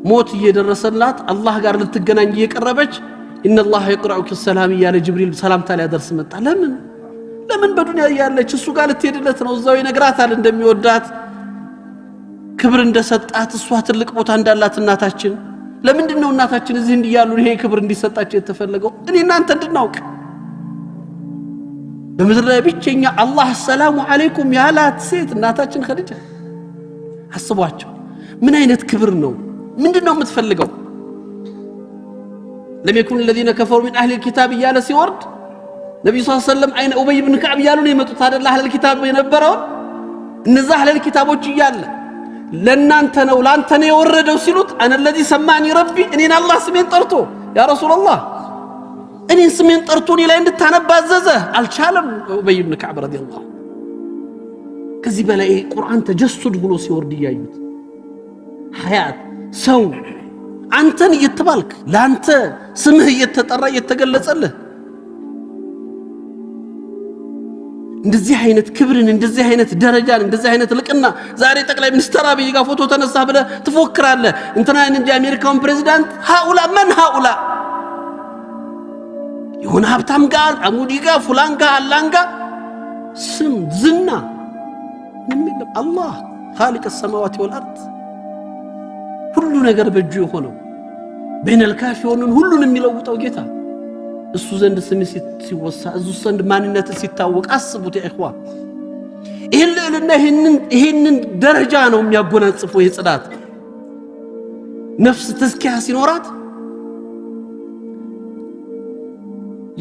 Speaker 1: ሞት እየደረሰላት አላህ ጋር ልትገናኝ እየቀረበች ኢነላህ ይቅራኡክ ሰላም ያለ ጅብሪል ሰላምታ ሊያደርስ መጣ ለምን በዱንያ ያለች እሱ ጋር ልትሄድለት ነው እዛው ይነግራታል እንደሚወዳት ክብር እንደሰጣት እሷ ትልቅ ቦታ እንዳላት እናታችን ለምንድነው እናታችን እዚህ እንዲያሉ ይሄ ክብር እንዲሰጣቸው የተፈለገው እኔ እናንተ እንድናውቅ በመድር ላይ ብቸኛ አላህ ሰላሙ አለይኩም ያላት ሴት እናታችን ኸዲጃ አስቧቸው ምን አይነት ክብር ነው ምንድነው የምትፈልገው لم يكن الذين كفروا من اهل الكتاب ياله ሲወርድ ነብዩ ሰለላሁ ዐለይሂ ወሰለም አይነ ኡበይ ኢብኑ ከዕብ ያሉ ነው የመጡት አይደል አህለል ኪታብ የነበረው እነዛ አህለል ኪታቦች ይያለ ለናንተ ነው ላንተ ነው የወረደው ሲሉት አነ الذي سماني ربي እኔን አላህ ስሜን ጠርቶ ያ ረሱላህ እኔን ስሜን ጠርቶ እኔ ላይ እንድታነባዘዘ አልቻለም ኡበይ ኢብኑ ከዕብ ረዲየላሁ ከዚህ በላይ ቁርአን ተጀሱድ ብሎ ሲወርድ ያዩት ሐያት ሰው አንተን እየተባልክ ላንተ ስምህ እየተጠራ እየተገለጸልህ እንደዚህ አይነት ክብርን እንደዚህ አይነት ደረጃን እንደዚህ አይነት ልቅና ዛሬ ጠቅላይ ሚኒስትር አብይ ጋር ፎቶ ተነሳ ብለ ትፎክራለህ እንትና እንጂ አሜሪካውን ፕሬዝዳንት ሃኡላ ማን ሃኡላ የሆነ ሀብታም ጋር አሙዲ ጋር ፉላን ጋር አላን ጋር ስም ዝና ምን አላህ خالق السماوات والارض ሁሉ ነገር በእጁ የሆነው بين الكافرون ሁሉን የሚለውጠው ጌታ እሱ ዘንድ ስም ሲወሳ እሱ ዘንድ ማንነት ሲታወቅ አስቡት ያ ኢኽዋን ይሄንን ደረጃ ነው የሚያጎናጽፈው የጽዳት ነፍስ ተስኪያ ሲኖራት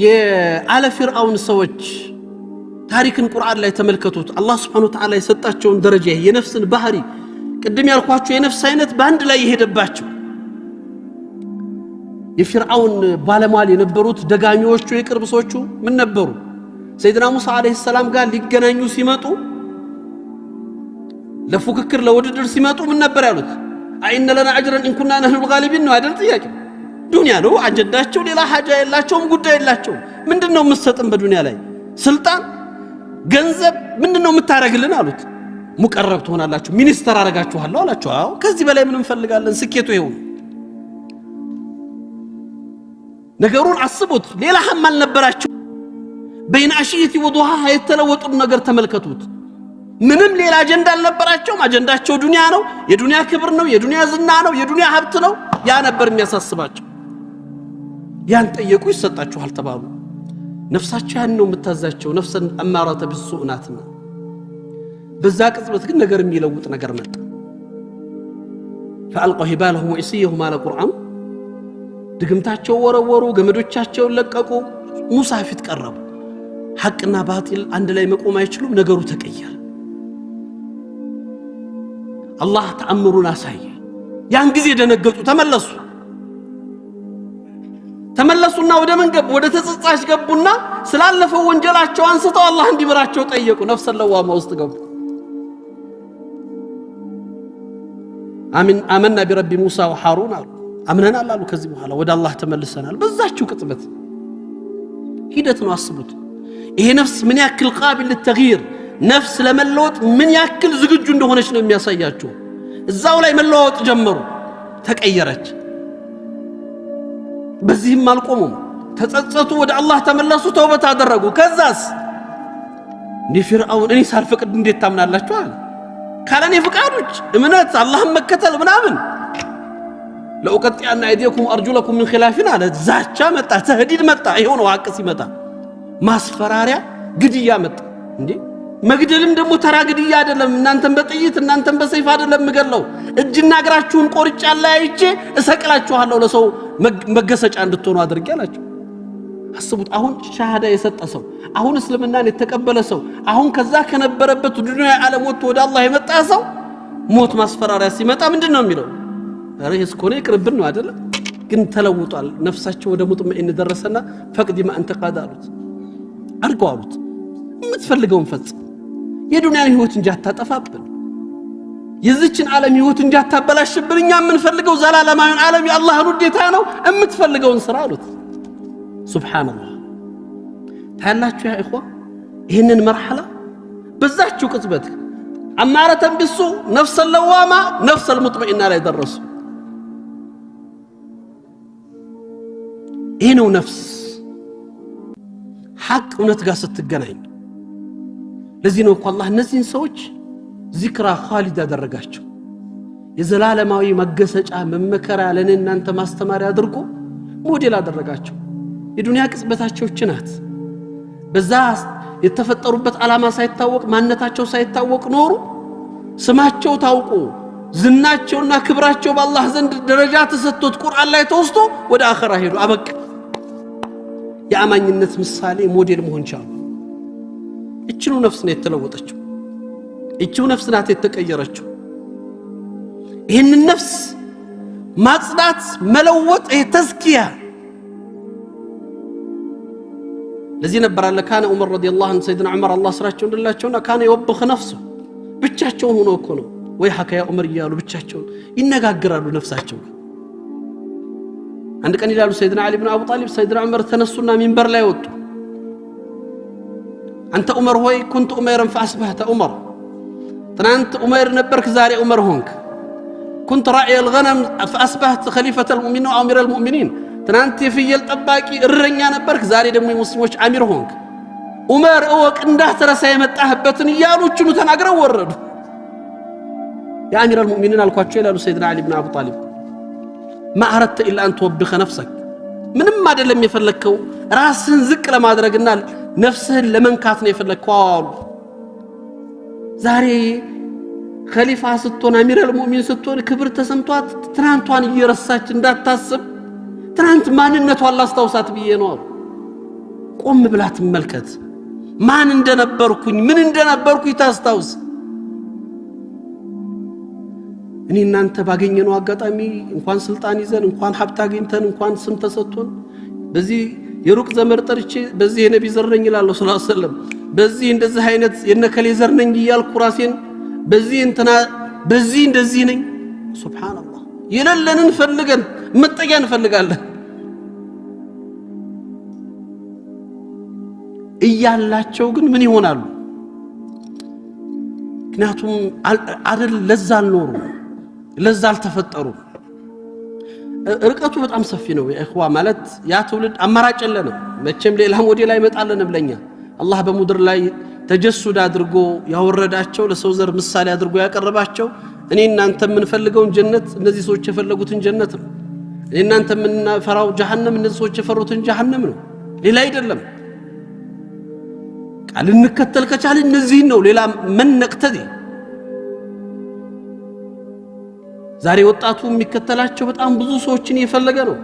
Speaker 1: የአለ ፍርዓውን ሰዎች ታሪክን ቁርአን ላይ ተመልከቱት አላህ Subhanahu Wa Ta'ala የሰጣቸውን ደረጃ የነፍስን ባህሪ ቅድም ያልኳችሁ የነፍስ አይነት ባንድ ላይ ይሄደባቸው የፍርዓውን ባለሟል የነበሩት ደጋኞቹ የቅርብሶቹ ምን ነበሩ ሰይድና ሙሳ አለይሂ ሰላም ጋር ሊገናኙ ሲመጡ ለፉክክር ለውድድር ሲመጡ ምን ነበር ያሉት አይነ ለና አጅረን ኢን ኩና ነህኑ الغالبين ነው አይደል ጥያቄ ዱንያ ነው አጀንዳቸው ሌላ ሐጃ የላቸውም ጉዳይ የላቸው ምንድነው የምትሰጥን በዱንያ ላይ ስልጣን ገንዘብ ምንድነው የምታረግልን አሉት ሙቀረብ ትሆናላችሁ ሚኒስተር አረጋችኋለሁ አላችሁ አዎ ከዚህ በላይ ምን እንፈልጋለን ስኬቱ ይሁን ነገሩን አስቡት ሌላ ሐማል ነበራችሁ በይን አሽይቲ ወዱሃ የተለወጡ ነገር ተመልከቱት ምንም ሌላ አጀንዳ አልነበራቸውም አጀንዳቸው ዱንያ ነው የዱንያ ክብር ነው የዱንያ ዝና ነው የዱንያ ሀብት ነው ያ ነበር የሚያሳስባቸው ያን ጠየቁ ይሰጣችኋል ተባሉ ነፍሳቸው ያን ነው የምታዛቸው ነፍስን አማራተ ቢሱናትና በዛ ቅጽበት ግን ነገር የሚለውጥ ነገር መጣ فالقوا هبالهم وعصيهم على القرآن ድግምታቸው ወረወሩ ገመዶቻቸው ለቀቁ ሙሳ ፊት ቀረቡ ሐቅና ባጢል አንድ ላይ መቆም አይችሉም ነገሩ ተቀየረ አላህ ተአምሩን አሳየ ያን ጊዜ ደነገጡ ተመለሱና ወደ መንገብ ወደ ተጸጻሽ ገቡና ስላለፈው ወንጀላቸው አንስተው አላህ እንዲምራቸው ጠየቁ ነፍስ ለዋማ ውስጥ ገቡ አመና ቢረቢ ሙሳ ወሃሩን አሉ አምነናል አሉ ከዚህ በኋላ ወደ አላህ ተመልሰናል በዛችሁ ቅጽበት ሂደት ነው አስቡት ይሄ ነፍስ ምን ያክል ቃቢል ለተግይር ነፍስ ለመለወጥ ምን ያክል ዝግጁ እንደሆነች ነው የሚያሳያችሁ እዛው ላይ መለወጥ ጀመሩ ተቀየረች በዚህም አልቆሙም ተጸጸቱ ወደ አላህ ተመለሱ ተውበት አደረጉ ከዛስ ፍርዓውን እኔ ሳልፈቅድ እንዴት ታምናላችሁ አለ ካለኔ ፍቃዶች እምነት አላህን መከተል ምናምን لأقطعن أيديكم وأرجلكم من خلاف على زاچا متى تهديد متى يهون واق سيمتا ማስፈራሪያ ግድያ መጣ እንዴ መግደልም ደግሞ ተራ ግድያ አይደለም እናንተም በጥይት እናንተም በሰይፍ አይደለም መገለው እጅና እግራችሁን ቆርጫላ አይቼ እሰቅላችኋለሁ ለሰው መገሰጫ እንድትሆኑ አድርጌላችሁ አስቡት አሁን ሻሃዳ የሰጠ ሰው አሁን እስልምናን የተቀበለ ሰው አሁን ከዛ ከነበረበት ዱንያ ዓለም ወጥቶ ወደ አላህ የመጣ ሰው ሞት ማስፈራሪያ ሲመጣ ምንድነው የሚለው አረህ እስኮኔ ቅርብን ነው አይደል ግን ተለውጧል ነፍሳቸው ወደ ሙጥመኢን ደረሰና ፈቅድ ማ አንተ ቃዳሉት አርጓሉት የምትፈልገውን ፈጽም የዱንያን ህይወት እንጂ አታጠፋብን የዚችን ዓለም ህይወት እንጂ አታበላሽብን እኛ የምንፈልገው ዘላለማዊን ዓለም የአላህን ውዴታ ነው የምትፈልገውን ስራ አሉት ሱብሃንአላህ ታላችሁ ያ ኢኽዋ ይሄንን መርሐላ በዛችሁ ቅጽበት አማረተን ቢሱ ነፍስ ለዋማ ነፍስ المطمئنه ላይ ደረሱ ይሄ ነው ነፍስ ሐቅ እውነት ጋር ስትገናኝ ለዚህ ነው እኮ አላህ እነዚህን ሰዎች ዚክራ ኻሊድ ያደረጋቸው የዘላለማዊ መገሰጫ መመከራ ለእናንተ ማስተማሪያ አድርጎ ሞዴል አደረጋቸው የዱንያ ቅጽበታቸው ጭናት በዛ የተፈጠሩበት ዓላማ ሳይታወቅ ማንነታቸው ሳይታወቅ ኖሩ ስማቸው ታውቆ ዝናቸውና ክብራቸው በአላህ ዘንድ ደረጃ ተሰጥቶት ቁርአን ላይ ተወስቶ ወደ አኺራ ሄዱ አበቃ የአማኝነት ምሳሌ ሞዴል መሆን ቻሉ እችኑ ነፍስ ነው የተለወጠችው እችኑ ነፍስ ናት የተቀየረችው ይህንን ነፍስ ማጽዳት መለወጥ ተዝኪያ ለዚህ ነበር አለ ካነ ዑመር ረዲየላሁ ዐንሁ ሰይድና ዑመር አላህ ስራቸው እንደላቸውና ካነ ይወብኽ ነፍሱ ብቻቸውን ሆኖ እኮ ነው ወይ ሐካያ ዑመር ይያሉ ብቻቸውን ይነጋገራሉ ነፍሳቸው አንድ ቀን ይላሉ ሰይድና አሊ ኢብኑ አቡ ጣሊብ ሰይድና ዑመር ተነሱና ሚንበር ላይ ወጡ አንተ ዑመር ሆይ ኩንቱ ዑመይረን فاصبحت ዑመር ትናንት ዑመር ነበርክ ዛሬ ዑመር ሆንክ كنت راعي الغنم فاصبحت خليفه المؤمنين او امير المؤمنين ትናንት የፍየል ጠባቂ እረኛ ነበርክ ዛሬ ደግሞ የሙስሊሞች አሚር ሆንክ ዑመር ወቅ እንዳትረሳ የመጣህበትን ይያሉቹ ተናግረው ወረዱ يا امير المؤمنين አልኳቸው ይላሉ ሰይድና አሊ ኢብኑ አቡ ጣሊብ ما اردت الا ان توبخ نفسك ምንም አይደለም የፈለከው ራስህን ዝቅ ለማድረግና ነፍስህን ለመንካት ነው የፈለከው አሉ ዛሬ ኸሊፋ ስትሆን አሚር المؤمنين ስትሆን ክብር ተሰምቷት ትናንቷን እየረሳች እንዳታስብ ትናንት ማንነቷን ላስታውሳት ብዬ ነው ቆም ብላ ትመልከት ማን እንደነበርኩኝ ምን እንደነበርኩኝ ታስታውስ እኔ እናንተ ባገኘነው አጋጣሚ እንኳን ስልጣን ይዘን እንኳን ሀብት አግኝተን እንኳን ስም ተሰጥቶን በዚህ የሩቅ ዘመድ ጠርቼ በዚህ የነብይ ዘርነኝ ይላል ሰለላሁ ዐለይሂ ወሰለም በዚህ እንደዚህ አይነት የነከሌ ዘርነኝ ይያልኩ ራሴን በዚህ እንትና በዚህ እንደዚህ ነኝ ሱብሃንአላህ የለለንን ፈልገን መጠጊያ እንፈልጋለን እያላቸው ግን ምን ይሆናሉ ምክንያቱም አይደል ለዛ አልኖሩ ለዛ አልተፈጠሩ ርቀቱ በጣም ሰፊ ነው የእኽዋ ማለት ያ ትውልድ አማራጭ የለንም መቼም ሌላ ሞዴል አይመጣልንም ለኛ አላህ በመድር ላይ ተጀሱድ አድርጎ ያወረዳቸው ለሰው ዘር ምሳሌ አድርጎ ያቀርባቸው እኔ እናንተ ምን ፈልገውን ጀነት እነዚህ ሰዎች የፈለጉትን ጀነት ነው እኔ እናንተ ምን ፈራው ጀሃነም እነዚህ ሰዎች የፈሩትን ጀሃነም ነው ሌላ አይደለም ቃል እንከተል ከቻለ እነዚህ ነው ሌላ ምን ነቅተዲ ዛሬ ወጣቱ የሚከተላቸው በጣም ብዙ ሰዎችን እየፈለገ ነው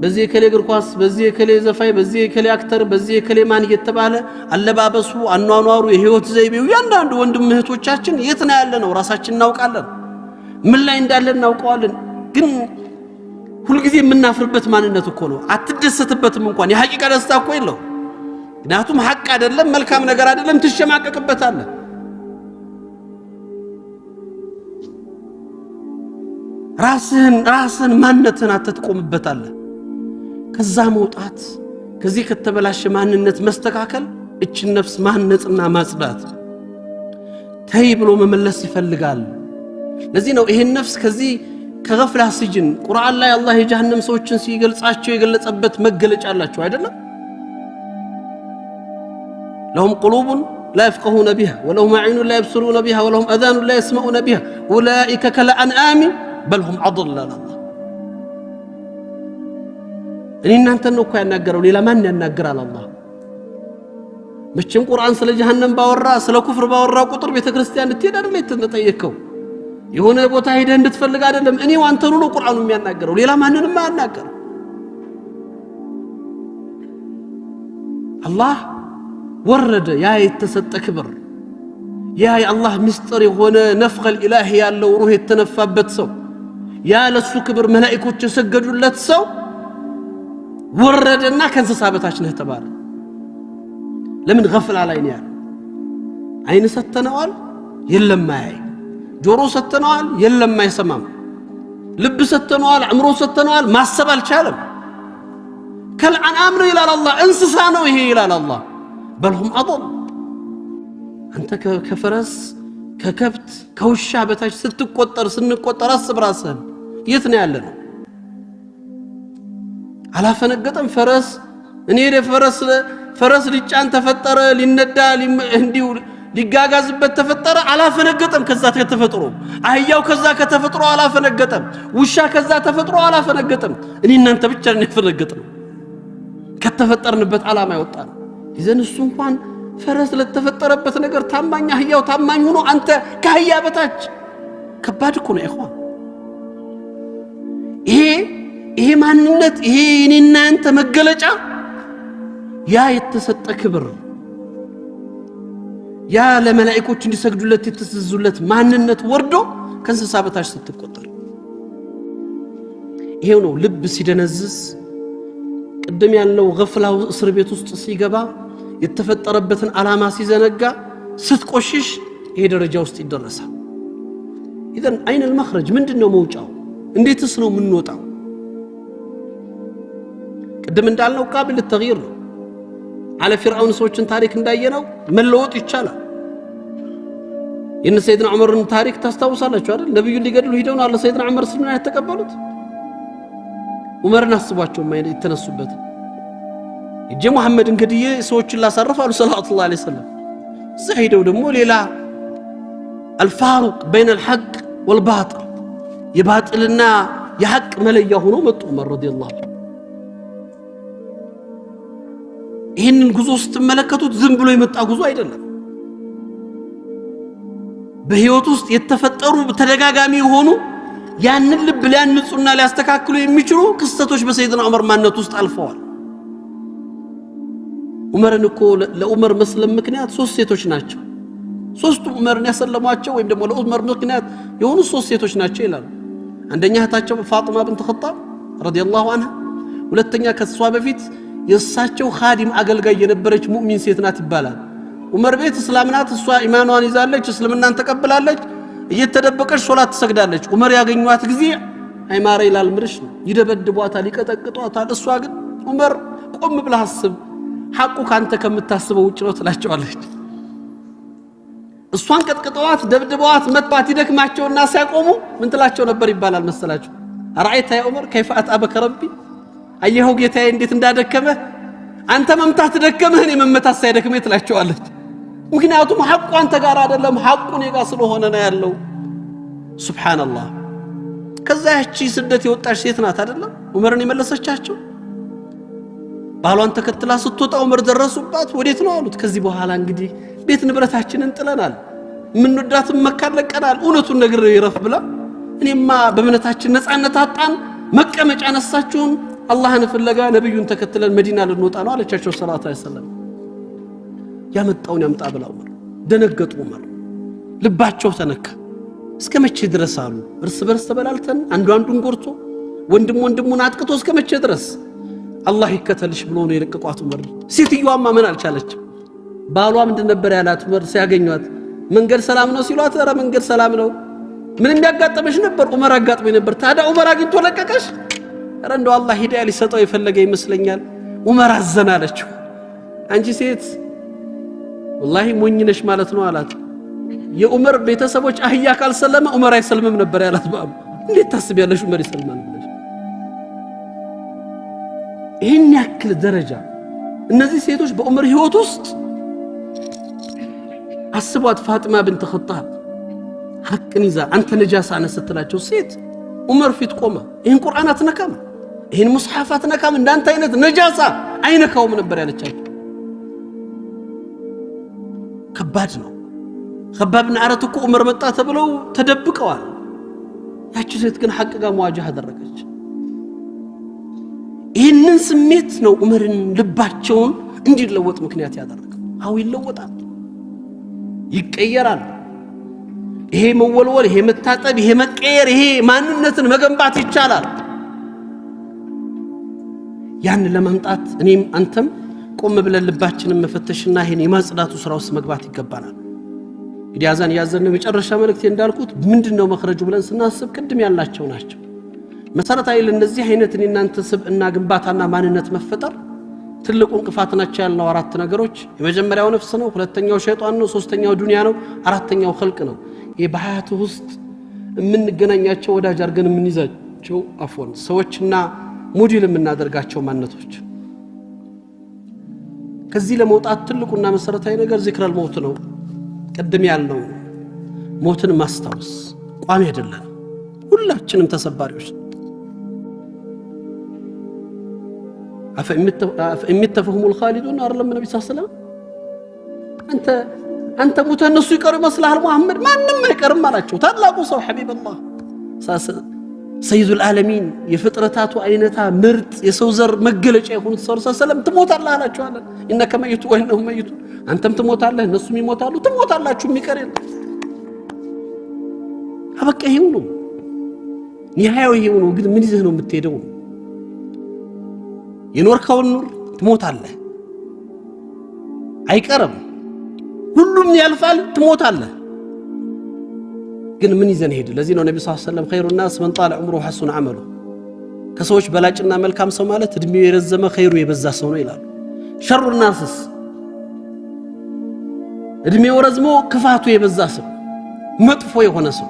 Speaker 1: በዚህ የከሌ እግር ኳስ በዚህ የከሌ ዘፋይ በዚህ የከሌ አክተር በዚህ የከሌ ማን እየተባለ አለባበሱ አኗኗሩ የህይወት ዘይቤው ያንዳንዱ ወንድም እህቶቻችን የት ነው ያለ ነው ራሳችን እናውቃለን ምን ላይ እንዳለን እናውቀዋለን ግን ሁሉ ጊዜ የምናፍርበት ማንነት እኮ ነው አትደሰትበትም እንኳን የሐቂቃ ደስታ እኮ የለው ምክንያቱም ሐቅ አይደለም መልካም ነገር አይደለም ትሸማቀቅበታለህ ራስን ማንነትን አትቆምበታለህ ከዛ መውጣት ከዚህ ከተበላሸ ማንነት መስተካከል እቺን ነፍስ ማንነትና ማጽዳት ተይ ብሎ መመለስ ይፈልጋል ለዚህ ነው ይሄን ነፍስ ከዚህ ከገፍላ ስጅን ቁርአን ላይ አላህ የጀሃነም ሰዎችን ሲገልጻቸው የገለጸበት መገለጫ አላቸው አይደለም لهم قلوب لا يفقهون بها ولهم عين لا يبصرون بها ولهم اذان لا يسمعون بها اولئك كالانعام بل هم اضل الله እኔና አንተ ነው እኮ ያናገረው ሌላ ማን ያናገራል አላህ መቼም ቁርአን ስለ ጀሃነም ባወራ ስለ ኩፍር ባወራ ቁጥር ቤተክርስቲያን ልትሄድ አይደል የተጠየቀው የሆነ ቦታ ሄደ እንድትፈልግ አይደለም እኔው አንተኑ ነው ቁርአኑ የሚያናገረው ሌላ ማንንም አያናገር አላህ ወረደ ያ የተሰጠ ክብር ያ የአላህ ምስጢር የሆነ ነፍኸል ኢላሂ ያለው ሩህ የተነፋበት ሰው ያ ለሱ ክብር መላእክቶች የሰገዱለት ሰው ወረደና ከንስሳ በታች ነህ ተባለ ለምን ገፍላ ላይ ነው ያለው አይን ሰተነዋል የለም ማይ ጆሮ ሰተነዋል የለም ማይሰማም ልብ ሰተነዋል አእምሮ ሰተነዋል ማሰብ አልቻለም ከልአንዓም ነው ይላል አላህ እንስሳ ነው ይሄ ይላል አላህ በልሁም አضل አንተ ከፈረስ ከከብት ከውሻ በታች ስትቆጠር ስንቆጠር አስብራሰን የት ነው ያለነው አላፈነገጠም ፈረስ እኔ ፈረስ ሊጫን ተፈጠረ ሊነዳ እንዲው ሊጋጋዝበት ተፈጠረ አላፈነገጠም ከዛ ተፈጥሮ አህያው ከዛ ከተፈጥሮ አላፈነገጠም ውሻ ከዛ ተፈጥሮ አላፈነገጠም እኔ እናንተ ብቻ ነን የፈነገጥነው ከተፈጠርንበት ዓላማ ይወጣል ይዘን እሱ እንኳን ፈረስ ለተፈጠረበት ነገር ታማኝ አህያው ታማኝ ሆኖ አንተ ከአህያ በታች ከባድ እኮ ነው ኢኽዋን ይሄ ማንነት ይሄ እኔና አንተ መገለጫ ያ የተሰጠ ክብር ያ ለመላእክቶች እንዲሰግዱለት የተሰዙለት ማንነት ወርዶ ከእንስሳ በታች ስትቆጠር ይሄው ነው ልብ ሲደነዝዝ ቅድም ያለው ገፍላው እስር ቤት ውስጥ ሲገባ የተፈጠረበትን ዓላማ ሲዘነጋ ስትቆሽሽ ይሄ ደረጃ ውስጥ ይደረሳል ኢዘን አይን المخرج ምንድነው መውጫው እንዴትስ ነው የምንወጣው ቅድም እንዳልነው ቃብል التغيير ነው على فرعون ሰዎችን ታሪክ እንዳየነው መለወጥ ይቻላል የነ ሰይድና ዑመርን ታሪክ ታስታውሳላችሁ አይደል ነብዩ ሊገድሉ ሄደው አለ ሰይድና ዑመር ስልምና ያተቀበሉት ዑመርን አስቧቸው ማይል የተነሱበት እጄ መሐመድ እንግዲህ ሰዎችን ላሳረፍ አሉ ሰለላሁ ዐለይሂ ወሰለም ዘሄደው ደግሞ ሌላ الفارق بين الحق والباطل የባጥልና የሐቅ መለያ ሆኖ መጡ ዑመር ረዲየላሁ ዐንሁ ይሄንን ጉዞ ስትመለከቱት ዝም ብሎ የመጣ ጉዞ አይደለም በህይወት ውስጥ የተፈጠሩ ተደጋጋሚ ሆኑ ያንን ልብ ሊያንጹና ሊያስተካክሉ የሚችሉ ክስተቶች በሰይድና ዑመር ማንነት ውስጥ አልፈዋል ዑመርን እኮ ለዑመር መስለም ምክንያት ሶስት ሴቶች ናቸው ሶስቱ ዑመርን ያሰለሟቸው ወይም ደግሞ ለዑመር ምክንያት የሆኑ ሶስት ሴቶች ናቸው ይላል አንደኛ እህታቸው ፋጢማ ቢንት ኸጣብ ረዲየላሁ ዐንሃ ሁለተኛ ከሷ በፊት የሳቸው ኻዲም አገልጋይ የነበረች ሙእሚን ሴት ናት ይባላል ዑመር ቤት እስላም ናት እሷ ኢማኗን ይዛለች እስልምናን ተቀብላለች እየተደበቀች ሶላት ትሰግዳለች ዑመር ያገኙት ጊዜ አይማራ ይላል ምርሽ ይደበድቧታል ይቀጠቅጧታል እሷ ግን ዑመር ቆም ብለህ አስብ ሐቁ ካንተ ከምታስበው ውጭ ነው ትላቸዋለች እሷን ቀጥቅጠዋት ደብድበዋት መጥባት ይደክማቸውና ሲያቆሙ ምን ትላቸው ነበር ይባላል መሰላችሁ አራይታ ያ ዑመር كيف اتعبك ربي አየኸው ጌታዬ እንዴት እንዳደከመ አንተ መምታት ደከመህ እኔ መመታት ሳይደክመኝ ትላቸዋለች ምክንያቱም ሐቁ አንተ ጋር አይደለም ሐቁ እኔ ጋር ስለሆነ ነው ያለው ሱብሃንአላህ ከዛ ያቺ ስደት የወጣች ሴት ናት አይደለም ዑመርን የመለሰቻቸው ባሏን ተከትላ ስትወጣ ዑመር ደረሱባት ወዴት ነው አሉት ከዚህ በኋላ እንግዲህ ቤት ንብረታችንን ጥለናል ምን ወዳትም መካለቀናል እውነቱን ነገር ይረፍ ብላ እኔማ በእምነታችን ነፃነት አጣን መቀመጫ ነሳችሁን አላህን ፍለጋ ነብዩን ተከትለን መዲና ልንወጣ ነው አለቻቸው ሰለላሁ ዐለይሂ ወሰለም ያመጣውን ያምጣ ብለው ደነገጡ ዑመር ልባቸው ተነካ እስከመቼ ድረስ አሉ እርስ በርስ ተበላልተን አንዱ አንዱን ጎርቶ ወንድሙን አጥቅቶ እስከመቼ ድረስ አላህ ይከተልሽ ብሎ ነው የለቀቋት ዑመር ሴትዮዋማ ምን አልቻለች ባሏ ምንድን ነበር ያላት ዑመር ሲያገኙት መንገድ ሰላም ነው ሲሏት ኧረ መንገድ ሰላም ነው ምንም ያጋጠመሽ ነበር ዑመር አጋጥመኝ ነበር ታዲያ ዑመር አግኝቶ ለቀቀሽ ኧረ እንደው አላህ ሂዳያ ሊሰጠው የፈለገ ይመስለኛል ዑመር አዘናለችው አንቺ ሴት والله ሞኝ ነሽ ማለት ነው አላት የዑመር ቤተሰቦች አህያ ካልሰለመ ዑመር አይሰልምም ነበር ያላት ባብ እንዴት ታስቢያለሽ ዑመር ይሰልማል ብለሽ ይሄን ያክል ደረጃ እነዚህ ሴቶች በዑመር ህይወት ውስጥ አስቧት ፋጢማ ቢንት ኸጣብ ሐቅን ይዛ አንተ ነጃሳ ነህ ስትላቸው ሴት ዑመር ፊት ቆማ ይሄን ቁርአን አትነካም ይሄን ሙስሐፍ አትነካም እንዳንተ አይነት ነጃሳ አይነካውም ነበር ያለቻቸው ከባድ ነው خبابنا አረቱ ዑመር መጣ ተብለው ተደብቀዋል ያቺ ሴት ግን ሐቅ ጋር መዋጃህ አደረገች ይሄንን ስሜት ነው ዑመርን ልባቸውን እንዲለወጥ ምክንያት ያደረገው አው ይለወጣል ይቀየራል ይሄ መወልወል ይሄ መታጠብ ይሄ መቀየር ይሄ ማንነትን መገንባት ይቻላል ያን ለማምጣት እኔም አንተም ቆም ብለን ልባችንን መፈተሽና ይሄን የማጽዳቱ ስራ ውስጥ መግባት ይገባናል እንግዲህ አዛን ያዘነው መጨረሻ መልእክቴ እንዳልኩት ምንድነው መخرጁ ብለን ስናስብ ቅድም ያላቸው ናቸው መሰረታዊ ለነዚህ አይነት እናንተ ስብዕና ግንባታና ማንነት መፈጠር ትልቁ እንቅፋት ናቸው ያልነው አራት ነገሮች የመጀመሪያው ነፍስ ነው ሁለተኛው ሸይጣን ነው ሶስተኛው ዱንያ ነው አራተኛው ኸልቅ ነው ይሄ በሐያቱ ውስጥ የምንገናኛቸው ወዳጅ አርገን የምንይዛቸው አፎን ሰዎችና ሞዴል የምናደርጋቸው ማንነቶች ከዚህ ለመውጣት ትልቁና መሰረታዊ ነገር ዚክረል ሞት ነው ቀደም ያልነው ሞትን ማስታወስ ቋሚ አይደለም ሁላችንም ተሰባሪዎች أفإمتفهم الخالدون أرلم النبي صلى الله عليه وسلم أنت አንተ ሙተ እነሱ ይቀሩ ይመስልሃል ሙሐመድ ማንንም አይቀርም አላቸው ታላቁ ሰው ሐቢብላህ ሰይዱል ዓለሚን የፍጥረታቱ አይነታ ምርጥ የሰው ዘር መገለጫ የሆኑት ሰለላሁ ዐለይሂ ወሰለም ትሞታለህ አላቸው አለ ኢነከ መይቱ ወኢነሁም መይቱ አንተም ትሞታለህ እነሱም ይሞታሉ ትሞታላችሁ የሚቀር የለም አበቃ ይሄው ነው ይሄው ነው ግን ምን ይዘህ ነው የምትሄደው የኖርከው ኑር ትሞታለህ አይቀርም ሁሉም ያልፋል ትሞታለህ ግን ምን ይዘን ሄደ ለዚህ ነው ነብዩ ሰለላሁ ዐለይሂ ወሰለም ኸይሩ الناس من طال عمره حسن عمله ከሰዎች በላጭና መልካም ሰው ማለት እድሜው የረዘመ ኸይሩ የበዛ ሰው ነው ይላሉ ሸሩ الناس እድሜው ረዝሞ ክፋቱ የበዛ ሰው መጥፎ የሆነ ሰው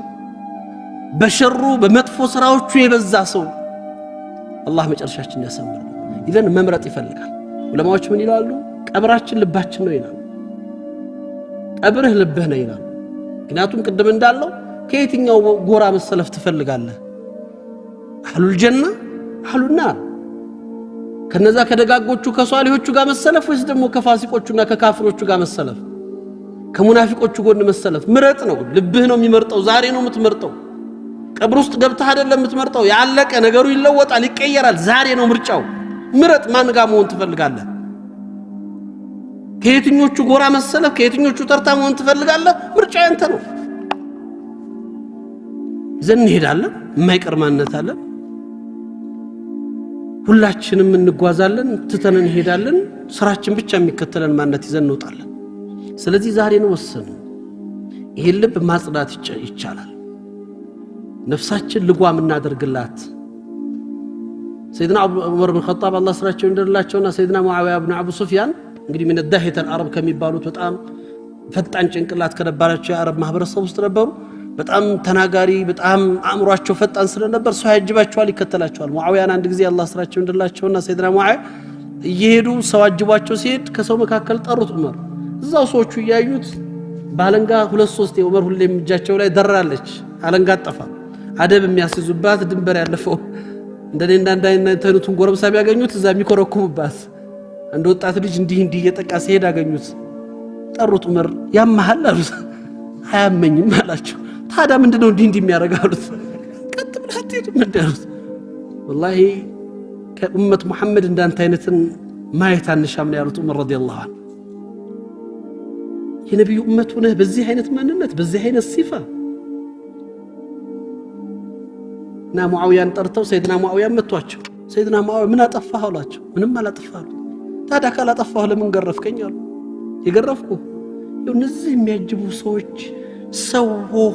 Speaker 1: በሸሩ በመጥፎ ስራዎቹ የበዛ ሰው አላህ መጨረሻችን ያሰምር ይዘን መምረጥ ይፈልጋል ዑለማዎች ምን ይላሉ ቀብራችን ልባችን ነው ይላሉ ቀብርህ ልብህ ነው ይላሉ ምክንያቱም ቅድም እንዳለው ከየትኛው ጎራ መሰለፍ ትፈልጋለህ አህሉል ጀና አህሉን ናር ከነዛ ከደጋጎቹ ከሷሊሆቹ ጋር መሰለፍ ወይስ ደግሞ ከፋሲቆቹና ከካፍሮቹ ጋር መሰለፍ ከሙናፊቆቹ ጎን መሰለፍ ምረጥ ነው ልብህ ነው የሚመርጠው ዛሬ ነው የምትመርጠው ቀብር ውስጥ ገብተህ አይደለም የምትመርጠው ያለቀ ነገሩ ይለወጣል ይቀየራል ዛሬ ነው ምርጫው ምረጥ ማን ጋር መሆን ትፈልጋለህ ከየትኞቹ ጎራ መሰለፍ ከየትኞቹ ተርታ መሆን ትፈልጋለህ ምርጫ ያንተ ነው ዘን እንሄዳለን የማይቀር ማንነት አለ ሁላችንም እንጓዛለን ትተን እንሄዳለን ስራችን ብቻ የሚከተለን ማንነት ይዘን እንወጣለን ስለዚህ ዛሬ ነው ወሰን ይሄ ልብ ማጽዳት ይቻላል ነፍሳችን ልጓም እናደርግላት ሰይድና ዑመር ኢብኑ ኸጣብ አላህ ስራቸው እንደላቸውና ሰይድና ሙአዊያ ኢብኑ አቡ ሱፊያን እንግዲህ ምን ዳሂተ አረብ ከሚባሉት በጣም ፈጣን ጭንቅላት ከነበራቸው የአረብ ማህበረሰብ ውስጥ ነበሩ በጣም ተናጋሪ በጣም አእምሯቸው ፈጣን ስለነበር ሰው ያጅባቸዋል ይከተላቸዋል ሙአዊያን አንድ ጊዜ አላህ ስራቸው እንደላቸውና ሰይድና ሙአዊያ እየሄዱ ሰው አጅቧቸው ሲሄድ ከሰው መካከል ጠሩት ዑመር እዛው ሰዎቹ ያዩት ባለንጋ 2-3 ዑመር ሁሌም እጃቸው ላይ ደራለች አለንጋ ጠፋ አደብ የሚያስይዙባት ድንበር ያለፈው እንደኔና እንዳይነተኑትን ጎረምሳ ቢያገኙት እዛ የሚኮረኩሙባት አንድ ወጣት ልጅ እንዲህ እየጠቃ ሲሄድ አገኙት ጠሩት ዑመር ያማሃል አሉት አያመኝም አላቸው ታዲያ ምንድነው እንዲህ የሚያረጋሉት ቀጥ ብለህ አትሄድም እንዳሉት والله ከኡመት መሐመድ እንዳንተ አይነትን ማየት አንሻም ነው ያሉት ዑመር ረዲየላሁ ዐንሁ የነብዩ ኡመት ሆነህ በዚህ አይነት ማንነት በዚህ አይነት ሲፋ ና ሙአዊያን ጠርተው ሰይድና ሙአዊያን መቷቸው ሰይድና ሙአዊያ ምን አጠፋህ አላቸው ምንም አላጠፋህ ታዲያ ካላጠፋህ ለምን ገረፍከኝ አሉ የገረፍኩ እነዚህ የሚያጅቡ ሰዎች ሰው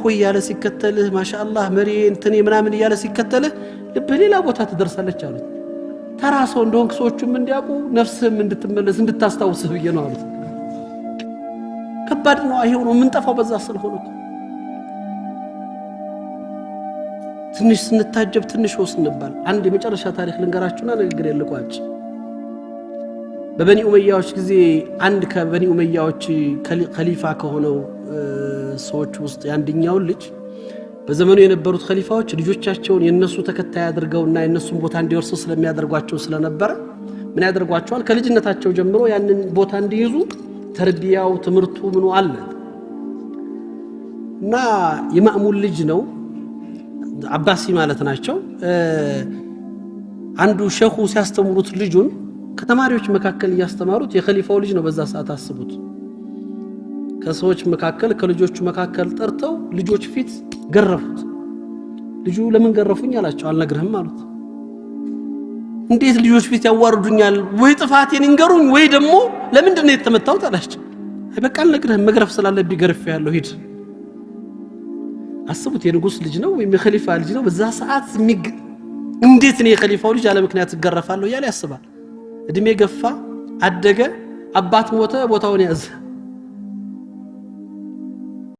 Speaker 1: ሆይ ያለ ሲከተልህ ማሻአላህ መሪዬ እንትኔ ምናምን ያለ ሲከተልህ ልብ ሌላ ቦታ ትደርሳለች አሉት ተራ ሰው እንደሆንክ ሰዎችም እንዲያውቁ ነፍስህም እንድትመለስ እንድታስታውስህ ብዬ ነው አሉት ከባድ ነው አይሄው ነው ምንጠፋው በዛ ስለሆነ ትንሽ ስንታጀብ ትንሽ ወስንባል አንድ የመጨረሻ ታሪክ ልንገራችሁና ንግግር የልቋጭ በበኒ ኡመያዎች ጊዜ አንድ ከበኒ ኡመያዎች ኸሊፋ ከሆነው ሰዎች ውስጥ ያንደኛው ልጅ በዘመኑ የነበሩት ኸሊፋዎች ልጆቻቸውን የነሱ ተከታይ አድርገውና የነሱን ቦታ እንዲወርሱ ስለሚያደርጓቸው ስለነበረ ምን ያደርጓቸዋል ከልጅነታቸው ጀምሮ ያንን ቦታ እንዲይዙ ተርቢያው ትምርቱ ምኑ አለ እና የማእሙን ልጅ ነው አባሲ ማለት ናቸው አንዱ ሸኹ ሲያስተምሩት ልጁን ከተማሪዎች መካከል ያስተማሩት የኸሊፋው ልጅ ነው በዛ ሰዓት አስቡት ከሰዎች መካከል ከልጆቹ መካከል ጠርተው ልጆች ፊት ገረፉት ልጁ ለምን ገረፉኝ አላቸው አልነግርህም አሉት እንዴት ልጆች ፊት ያዋርዱኛል ወይ ጥፋቴን እንገሩኝ ወይ ደግሞ ለምንድን ነው የተመታሁት አላቸው በቃ አልነግርህም መግረፍ ስላለብኝ ገርፍ ያለው ሂድ አስቡት የንጉስ ልጅ ነው ወይ የኸሊፋ ልጅ ነው በዛ ሰዓት እንዴት ነው የኸሊፋው ልጅ ያለ ምክንያት ገረፋለሁ ያለ ያስባል እድሜ ገፋ አደገ አባት ሞተ ቦታውን ያዘ